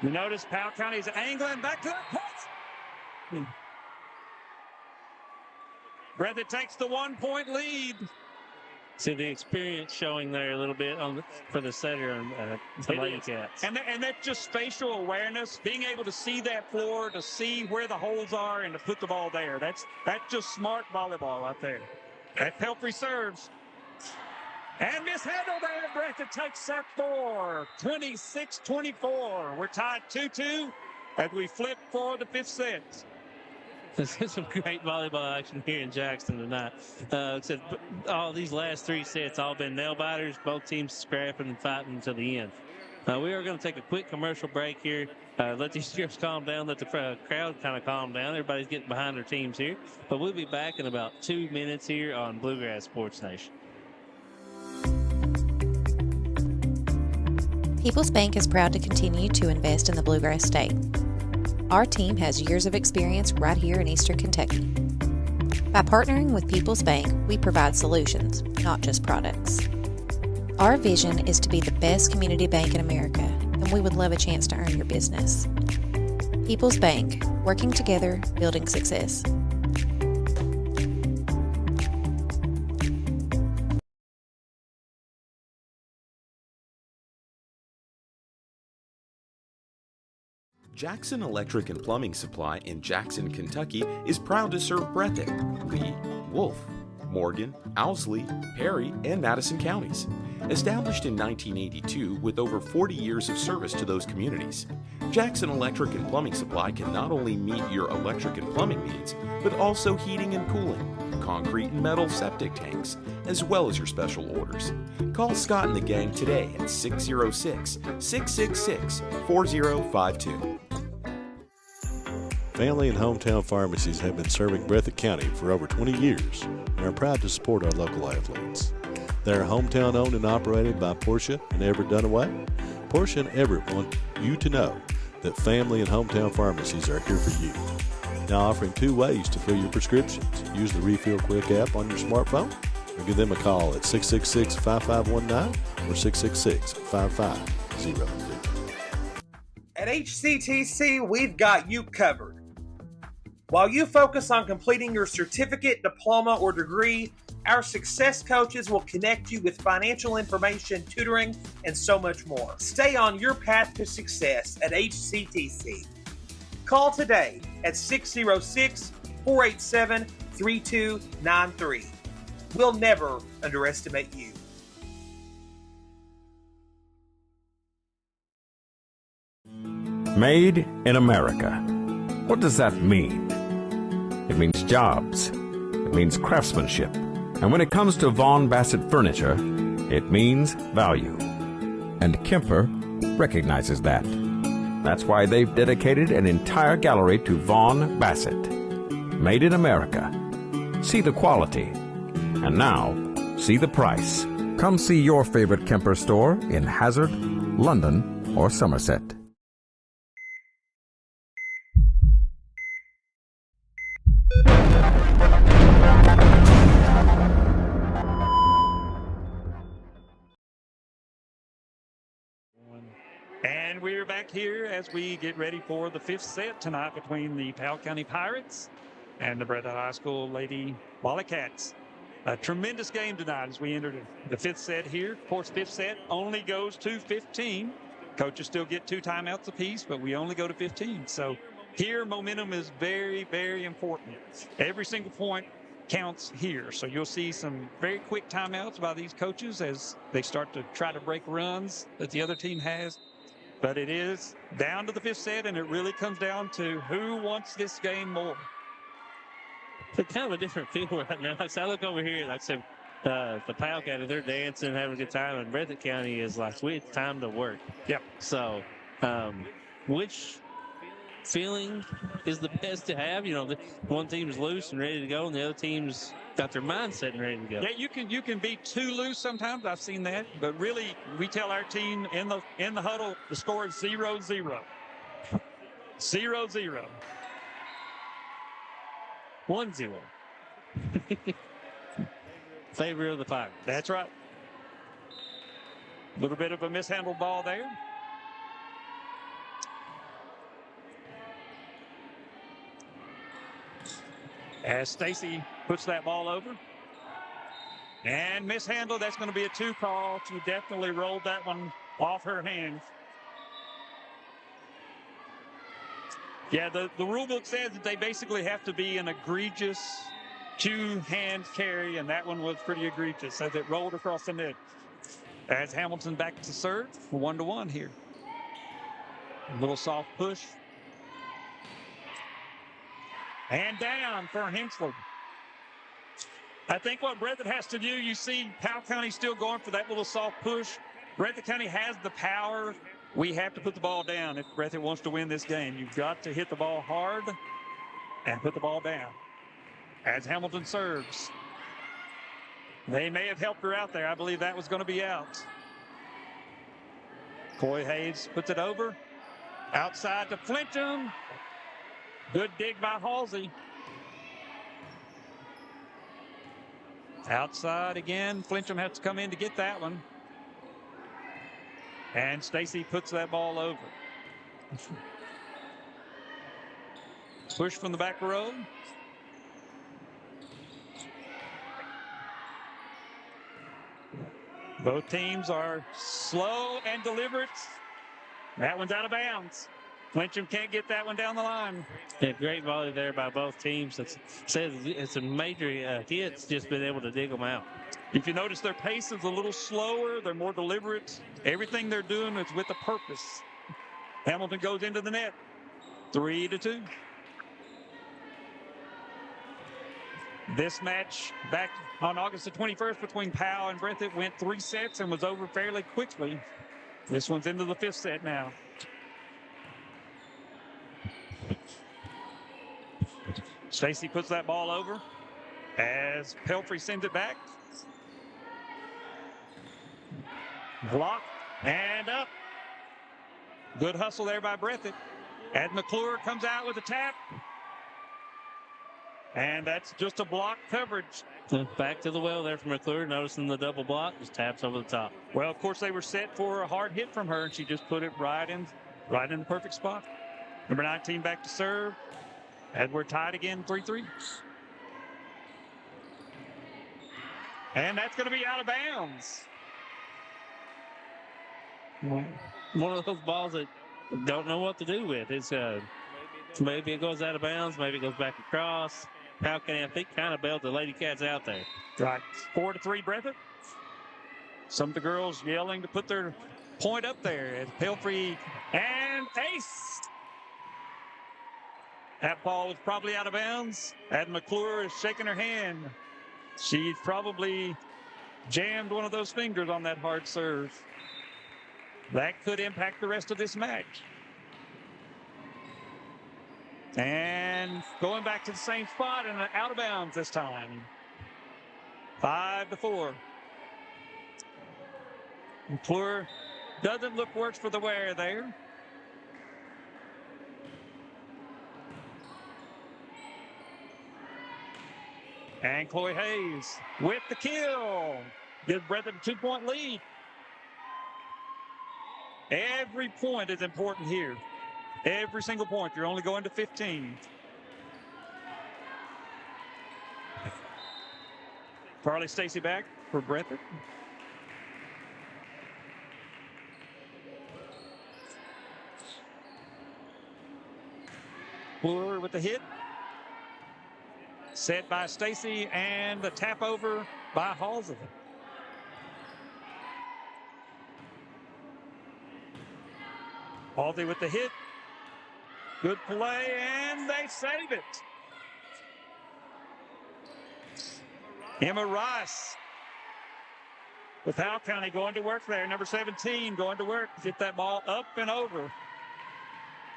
You notice Powell County's angling back to that point. Breathitt takes the 1-point lead. See the experience showing there a little bit for the setter on the Volleycats. And that's just spatial awareness, being able to see that floor, to see where the holes are, and to put the ball there. That's just smart volleyball out there. That Pelfrey serves. And mishandled there. Breathitt takes set 4, 26-24. We're tied 2-2 as we flip for the 5th set. This is some great volleyball action here in Jackson tonight. Except all these last 3 sets all been nail biters, both teams scrapping and fighting to the end. We are going to take a quick commercial break here. Let these cheers calm down. Let the crowd kind of calm down. Everybody's getting behind their teams here. But we'll be back in about 2 minutes here on Bluegrass Sports Nation. People's Bank is proud to continue to invest in the Bluegrass State. Our team has years of experience right here in Eastern Kentucky. By partnering with People's Bank, we provide solutions, not just products. Our vision is to be the best community bank in America, and we would love a chance to earn your business. People's Bank, working together, building success. Jackson Electric and Plumbing Supply in Jackson, Kentucky is proud to serve Breathitt, Lee, Wolf, Morgan, Owsley, Perry, and Madison counties. Established in 1982 with over 40 years of service to those communities, Jackson Electric and Plumbing Supply can not only meet your electric and plumbing needs, but also heating and cooling, concrete and metal septic tanks, as well as your special orders. Call Scott and the gang today at 606-666-4052. Family and hometown pharmacies have been serving Breathitt County for over 20 years and are proud to support our local athletes. They are hometown owned and operated by Portia and Everett Dunaway. Portia and Everett want you to know that family and hometown pharmacies are here for you. Now offering 2 ways to fill your prescriptions. Use the Refill Quick app on your smartphone or give them a call at 666-5519 or 666-5503. At HCTC, we've got you covered. While you focus on completing your certificate, diploma, or degree, our success coaches will connect you with financial information, tutoring, and so much more. Stay on your path to success at HCTC. Call today at 606-487-3293. We'll never underestimate you. Made in America. What does that mean? It means jobs. It means craftsmanship. And when it comes to Vaughan Bassett furniture, it means value. And Kemper recognizes that. That's why they've dedicated an entire gallery to Vaughan Bassett. Made in America. See the quality. And now, see the price. Come see your favorite Kemper store in Hazard, London, or Somerset. And we're back here as we get ready for the 5th set tonight between the Powell County Pirates and the Breathitt High School Lady Volleycats. A tremendous game tonight as we enter the 5th set here. Of course, 5th set only goes to 15. Coaches still get 2 timeouts apiece, but we only go to 15. So here, momentum is very, very important. Every single point counts here. So you'll see some very quick timeouts by these coaches as they start to try to break runs that the other team has. But it is down to the 5th set, and it really comes down to who wants this game more. It's kind of a different feel right now. Like, so I look over here, like I said, the Powell County, they're dancing, having a good time, and Breathitt County is like, it's time to work. Yep. So, which feeling is the best to have? You know, the one team's loose and ready to go, and the other team's got their mindset and ready to go. Yeah, you can be too loose sometimes. I've seen that, but really, we tell our team in the huddle the score is 0-0. 0-0. 1-0. Favor of the Pirates. That's right. A little bit of a mishandled ball there. As Stacy puts that ball over. And mishandled. That's going to be a 2 call. She definitely rolled that one off her hands. Yeah, the rule book says that they basically have to be an egregious 2-hand carry, and that one was pretty egregious as it rolled across the net. As Hamilton back to serve, 1-1 here. A little soft push. And down for Hensley. I think what Breathitt has to do, you see Powell County still going for that little soft push. Breathitt County has the power. We have to put the ball down if Breathitt wants to win this game. You've got to hit the ball hard and put the ball down. As Hamilton serves. They may have helped her out there. I believe that was going to be out. Coy Hayes puts it over. Outside to Flincham. Good dig by Halsey. Outside again. Flincham has to come in to get that one. And Stacy puts that ball over. Push from the back row. Both teams are slow and deliberate. That one's out of bounds. Flincham can't get that one down the line. Yeah, great volley there by both teams. It says it's a major hits, just been able to dig them out. If you notice, their pace is a little slower. They're more deliberate. Everything they're doing is with a purpose. Hamilton goes into the net. 3-2. This match back on August the 21st between Powell and Breathitt went 3 sets and was over fairly quickly. This one's into the 5th set now. Stacy puts that ball over as Pelfrey sends it back. Block and up. Good hustle there by Breathitt. As McClure comes out with a tap. And that's just a block coverage. Back to the well there from McClure, noticing the double block, just taps over the top. Well, of course, they were set for a hard hit from her, and she just put it right in the perfect spot. Number 19 back to serve. And we're tied again, 3-3. And that's going to be out of bounds. One of those balls that don't know what to do with. It's maybe it goes out of bounds, maybe it goes back across. Powell County, I think, kind of bailed the Lady Cats out there. Right. 4-3 Breathitt. Some of the girls yelling to put their point up there. As Pelfrey and ace. That ball was probably out of bounds. And McClure is shaking her hand. She probably jammed one of those fingers on that hard serve. That could impact the rest of this match. And going back to the same spot and out of bounds this time. 5-4. McClure doesn't look worse for the wear there. And Chloe Hayes with the kill. Gives Breathitt a 2-point lead. Every point is important here. Every single point. You're only going to 15. Farley Stacy back for Breathitt. Fuller with the hit. Set by Stacy and the tap over by Halsey. Halsey with the hit. Good play, and they save it. Emma Rice with Powell County going to work there. Number 17 going to work. Get that ball up and over.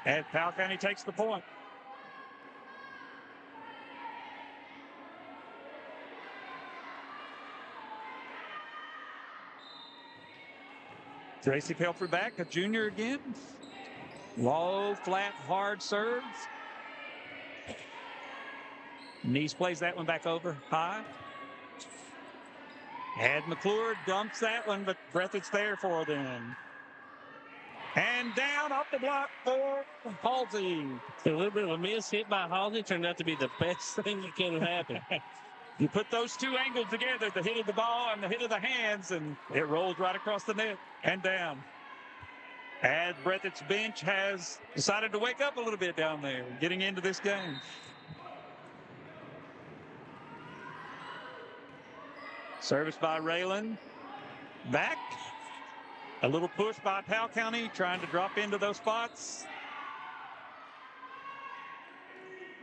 And Powell County takes the point. Tracy Pelfrey back, a junior again. Low, flat, hard serve. Nice plays that one back over high. And McClure dumps that one, but Breathitt's there for them. And down off the block for Halsey. A little bit of a miss hit by Halsey turned out to be the best thing that could have happened. You put those two angles together, the hit of the ball and the hit of the hands, and it rolls right across the net and down. As Breathitt's bench has decided to wake up a little bit down there, getting into this game. Service by Raylan. Back. A little push by Powell County, trying to drop into those spots.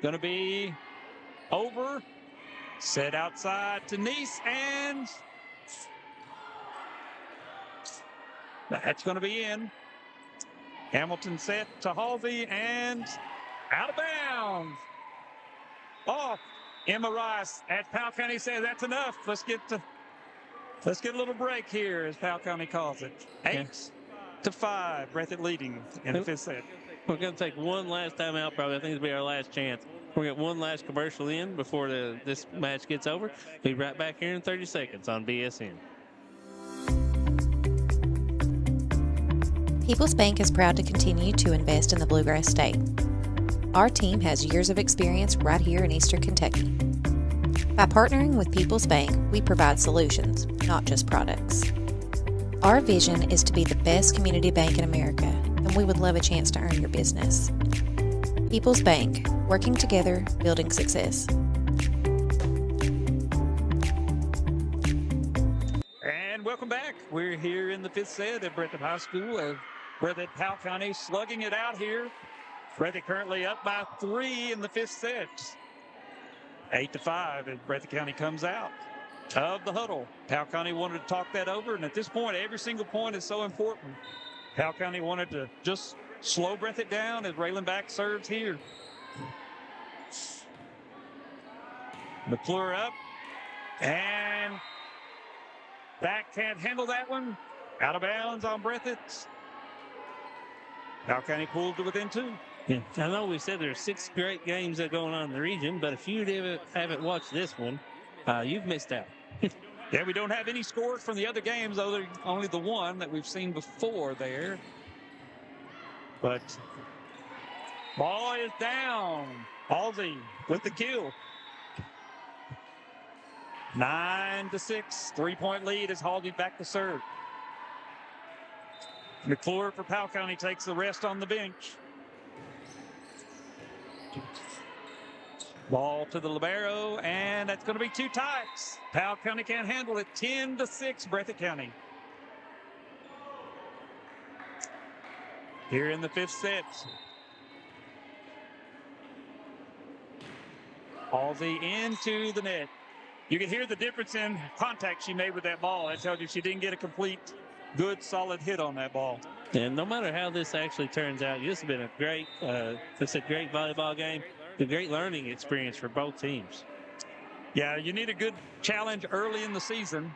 Going to be over. Set outside to Nice, and that's going to be in. Hamilton set to Halsey, and out of bounds. Off. Emma Rice, as Powell County says, that's enough. Let's get a little break here, as Powell County calls it. 8-5, Breathitt leading in the fifth set. We're going to take one last time out, probably. I think it'll be our last chance. We're going to get one last commercial in before this match gets over. Be right back here in 30 seconds on BSN. People's Bank is proud to continue to invest in the Bluegrass State. Our team has years of experience right here in Eastern Kentucky. By partnering with People's Bank, we provide solutions, not just products. Our vision is to be the best community bank in America, and we would love a chance to earn your business. People's Bank, working together, building success. And welcome back. We're here in the fifth set at Breathitt High School as Breathitt Powell County slugging it out here. Breathitt currently up by 3 in the fifth set. 8-5 as Breathitt County comes out of the huddle. Powell County wanted to talk that over, and at this point, every single point is so important. Powell County wanted to just slow Breathitt down as Raylan back serves here. McClure up, and back can't handle that one. Out of bounds on Breathitt. Powell County pulled to within 2. Yeah, I know we said there's 6 great games that are going on in the region, but if you haven't watched this one, you've missed out. Yeah, we don't have any scores from the other games, only the one that we've seen before there. But ball is down. Halsey with the kill. 9-6, 3-point lead as Halsey back to serve. McClure for Powell County takes the rest on the bench. Ball to the libero, and that's going to be 2 ties. Powell County can't handle it. 10-6, Breathitt County. Here in the fifth set. Halsey into the net. You can hear the difference in contact she made with that ball. That tells you she didn't get a complete, good, solid hit on that ball. And no matter how this actually turns out, this has been a great volleyball game. A great learning experience for both teams. Yeah, you need a good challenge early in the season,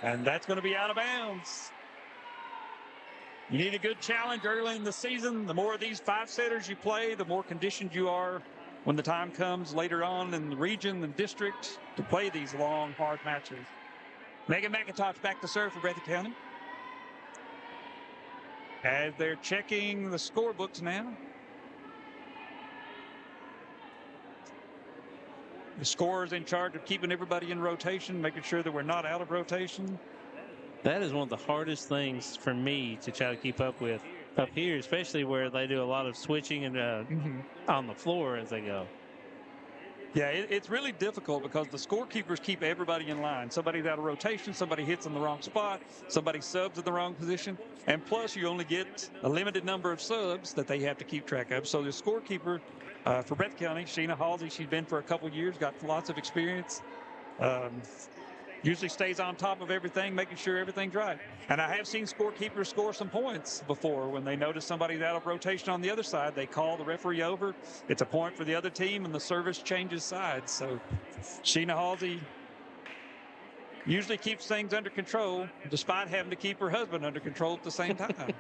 and that's going to be out of bounds. You need a good challenge early in the season. The more of these 5-setters you play, the more conditioned you are when the time comes later on in the region and district to play these long, hard matches. Megan McIntosh back to serve for Breathitt County. As they're checking the scorebooks now. The scorer is in charge of keeping everybody in rotation, making sure that we're not out of rotation. That is one of the hardest things for me to try to keep up with up here, especially where they do a lot of switching and on the floor as they go. Yeah, it's really difficult because the scorekeepers keep everybody in line. Somebody's out of rotation, somebody hits in the wrong spot, somebody subs in the wrong position, and plus you only get a limited number of subs that they have to keep track of. So the scorekeeper for Breathitt County, Sheena Halsey, she's been for a couple years, got lots of experience. Usually stays on top of everything, making sure everything's right. And I have seen scorekeepers score some points before when they notice somebody's out of rotation on the other side. They call the referee over. It's a point for the other team, and the service changes sides. So Sheena Halsey usually keeps things under control, despite having to keep her husband under control at the same time.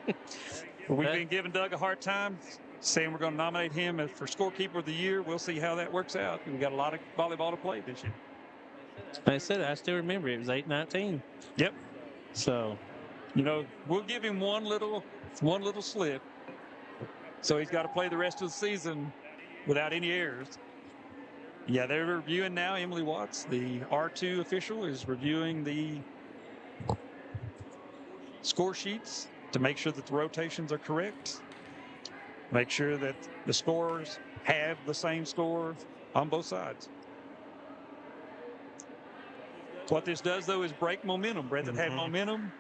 We've been giving Doug a hard time, saying we're going to nominate him for scorekeeper of the year. We'll see how that works out. We've got a lot of volleyball to play this year. I said, I still remember it was 8-19. Yep. So, you know, we'll give him one little slip. So he's got to play the rest of the season without any errors. Yeah, they're reviewing now. Emily Watts, the R2 official, is reviewing the score sheets to make sure that the rotations are correct. Make sure that the scorers have the same score on both sides. What this does, though, is break momentum. Breathitt had momentum.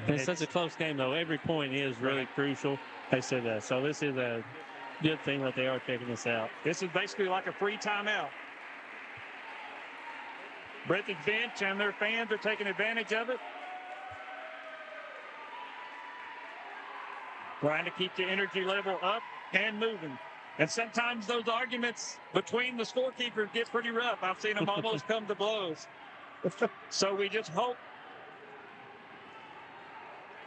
And it's such a close game, though. Every point is really crucial. They said that. So this is a good thing that they are taking this out. This is basically like a free timeout. Breathitt bench and their fans are taking advantage of it. Trying to keep the energy level up and moving. And sometimes those arguments between the scorekeepers get pretty rough. I've seen them almost come to blows. So we just hope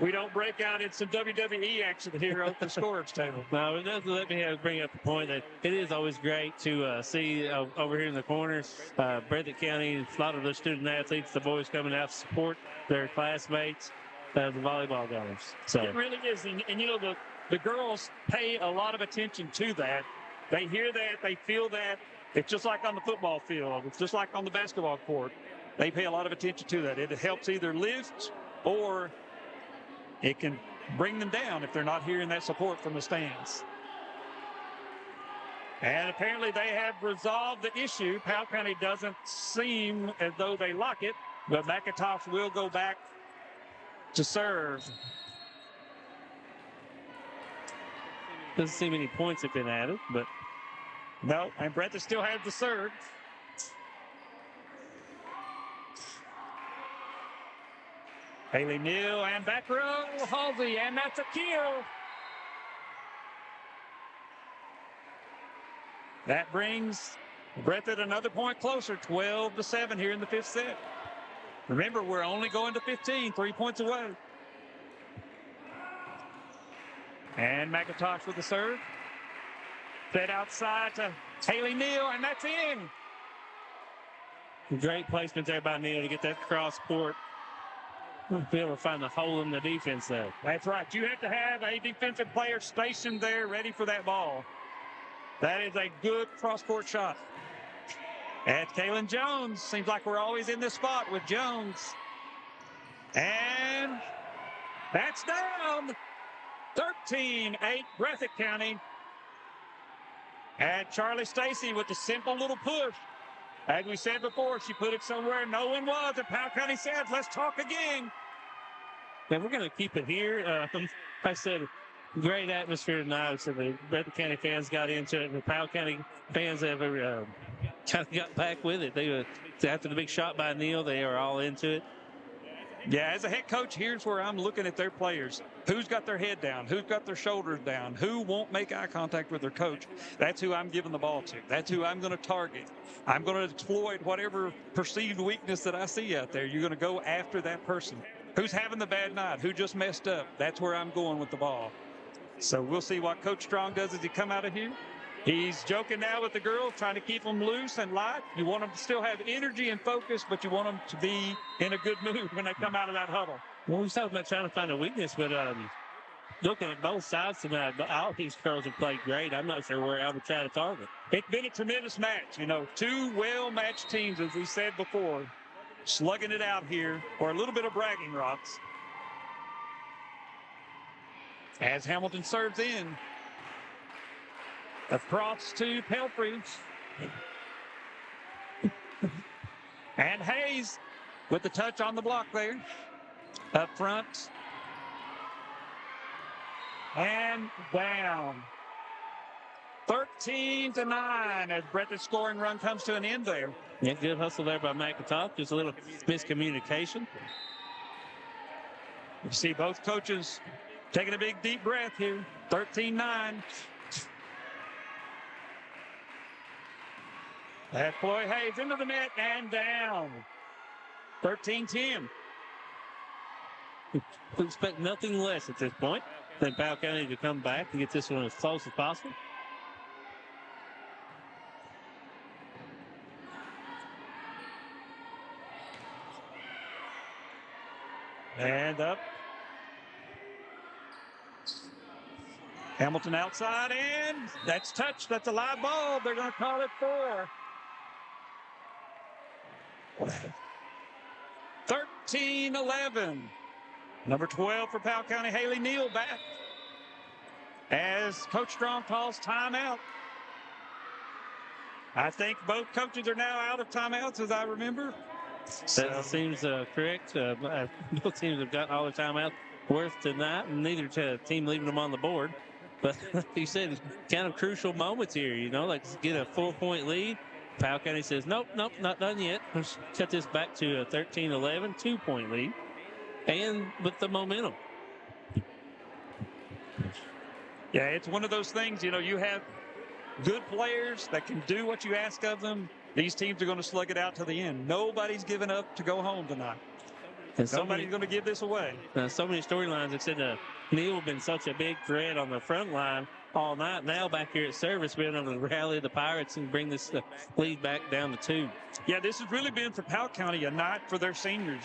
we don't break out in some WWE action here at the scorer's table. No, it does let me bring up the point that it is always great to see over here in the corners, Breathitt County, a lot of the student athletes, the boys coming out to support their classmates, the volleyball guys. So it really is. And you know, the girls pay a lot of attention to that. They hear that. They feel that. It's just like on the football field. It's just like on the basketball court. They pay a lot of attention to that. It helps either lift or it can bring them down if they're not hearing that support from the stands. And apparently they have resolved the issue. Powell County doesn't seem as though they like it, but McIntosh will go back to serve. Doesn't seem any points have been added, but no, and Breathitt still has the serve. Haley Neal and back row Halsey, and that's a kill. That brings Breathitt another point closer, 12-7 here in the fifth set. Remember, we're only going to 15, 3 points away. And McIntosh with the serve. Fed outside to Haley Neal, and that's in. Great placement there by Neal to get that cross court. Be able to find the hole in the defense there. That's right. You have to have a defensive player stationed there ready for that ball. That is a good cross-court shot. At Kaylin Jones. Seems like we're always in this spot with Jones. And that's down. 13-8 Breathitt County. And Charlie Stacy with the simple little push. As we said before, she put it somewhere no one was. And Powell County says, let's talk again. And we're going to keep it here. I said, great atmosphere tonight. So the Breathitt County fans got into it. And the Powell County fans have kind of got back with it. After the big shot by Neal, they are all into it. Yeah, as a head coach, here's where I'm looking at their players. Who's got their head down? Who's got their shoulders down? Who won't make eye contact with their coach? That's who I'm giving the ball to. That's who I'm going to target. I'm going to exploit whatever perceived weakness that I see out there. You're going to go after that person. Who's having the bad night? Who just messed up? That's where I'm going with the ball. So we'll see what Coach Strong does as he come out of here. He's joking now with the girls, trying to keep them loose and light. You want them to still have energy and focus, but you want them to be in a good mood when they come out of that huddle. Well, we talked about trying to find a weakness, but looking at both sides tonight, all these girls have played great. I'm not sure where I would try to target. It's been a tremendous match. You know, two well-matched teams, as we said before, slugging it out here for a little bit of bragging rights. As Hamilton serves in. Across to Pelfrey. And Hayes with the touch on the block there. Up front. And down. 13-9 as Breathitt's scoring run comes to an end there. Yeah, good hustle there by McIntosh. Just a little miscommunication. You see both coaches taking a big deep breath here. 13-9. That's Chloe Hayes into the net and down. 13-10. We expect nothing less at this point than Powell County to come back and get this one as close as possible. And up. Hamilton outside, and that's touched. That's a live ball. They're going to call it 4. 13-11. Number 12 for Powell County, Haley Neal back as Coach Strong calls timeout. I think both coaches are now out of timeouts, as I remember. That seems correct. Both teams have got all the timeouts worth tonight, and neither team leaving them on the board. But like you said, kind of crucial moments here, like get a 4-point lead. Powell County says, nope, not done yet. Let's cut this back to a 13-11, 2-point lead. And with the momentum. Yeah, it's one of those things, you have good players that can do what you ask of them. These teams are going to slug it out to the end. Nobody's giving up to go home tonight. And nobody's going to give this away. So many storylines. They said Neal been such a big threat on the front line all night. Now back here at service, being able to rally the Pirates and bring this lead back down to 2. Yeah, this has really been for Powell County a night for their seniors.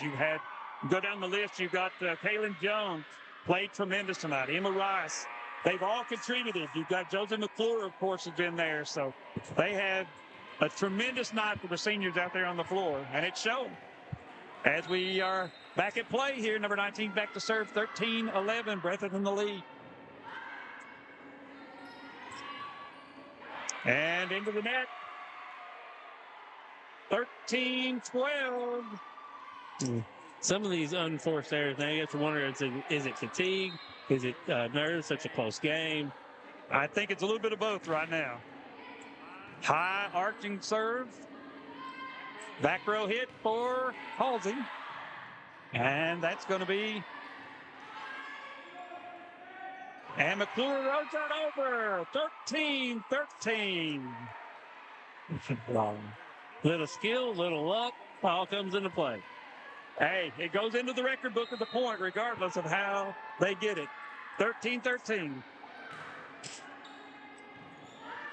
Go down the list. You've got Kaylin Jones, played tremendous tonight. Emma Rice. They've all contributed. You've got Josie McClure, of course, has been there. So they had a tremendous night for the seniors out there on the floor, and it showed. As we are back at play here, number 19 back to serve, 13-11, Breathitt in the lead. And into the net, 13-12. Some of these unforced errors, now you have to wonder, is it fatigue? Is it nerves, such a close game? I think it's a little bit of both right now. High arching serve. Back row hit for Halsey. And that's going to be. And McClure rolls that over. 13-13. Little skill, little luck, all comes into play. Hey, it goes into the record book at the point, regardless of how they get it. 13-13.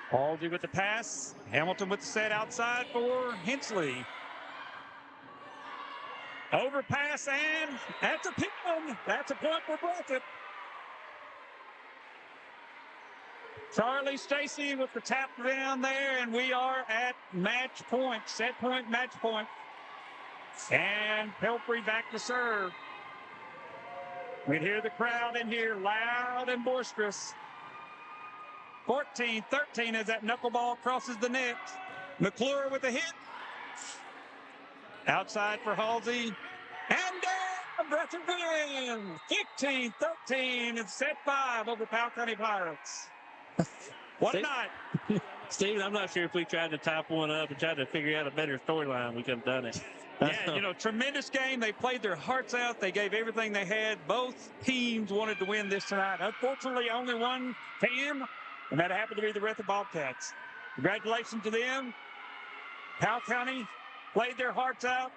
Halsey with the pass. Hamilton with the set outside for Hensley. Overpass, and that's a pick one. That's a point for Breathitt. Charlie Stacy with the tap down there, and we are at match point. Set point, match point. And Pelfrey back to serve. We hear the crowd in here loud and boisterous. 14-13 as that knuckleball crosses the net. McClure with a hit. Outside for Halsey. And down, Breathitt wins. 15-13 in set 5 over Powell County Pirates. What a night. Steven, I'm not sure if we tried to top one up and tried to figure out a better storyline, we could have done it. Yeah, tremendous game. They played their hearts out. They gave everything they had. Both teams wanted to win this tonight. Unfortunately, only one team, and that happened to be the Breathitt Bobcats. Congratulations to them. Powell County played their hearts out.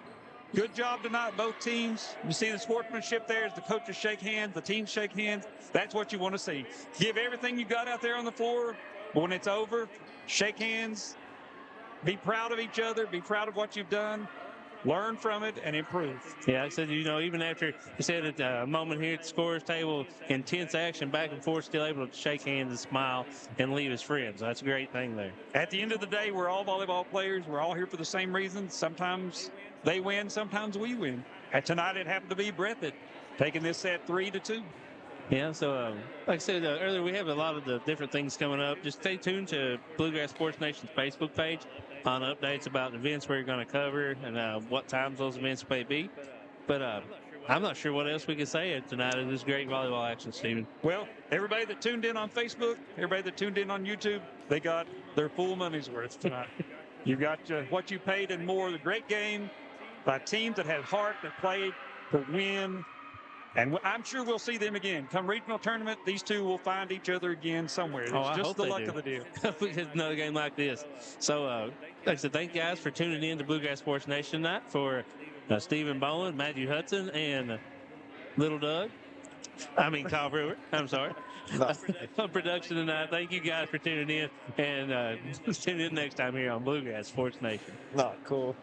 Good job tonight, both teams. You see the sportsmanship there as the coaches shake hands, the teams shake hands. That's what you want to see. Give everything you got out there on the floor. But when it's over, shake hands. Be proud of each other. Be proud of what you've done. Learn from it and improve. Yeah, I said, even after you said at a moment here at the scorer's table, intense action back and forth, still able to shake hands and smile and leave as friends. That's a great thing there. At the end of the day, we're all volleyball players. We're all here for the same reasons. Sometimes they win, sometimes we win. And tonight it happened to be Breathitt taking this set 3-2. Yeah, so like I said earlier, we have a lot of the different things coming up. Just stay tuned to Bluegrass Sports Nation's Facebook page on updates about the events we're going to cover and what times those events may be. But I'm not sure what else we can say tonight in this great volleyball action, Stephen. Well, everybody that tuned in on Facebook, everybody that tuned in on YouTube, they got their full money's worth tonight. You got what you paid and more. The great game by teams that had heart, that played to win. And I'm sure we'll see them again. Come regional tournament, these two will find each other again somewhere. It's just the luck of the deal. We get another game like this. So, like I said, thank you guys for tuning in to Bluegrass Sports Nation tonight. For Stephen Bowen, Matthew Hudson, and Kyle Brewer. I'm sorry. On production tonight. Thank you guys for tuning in. And tune in next time here on Bluegrass Sports Nation. Not cool.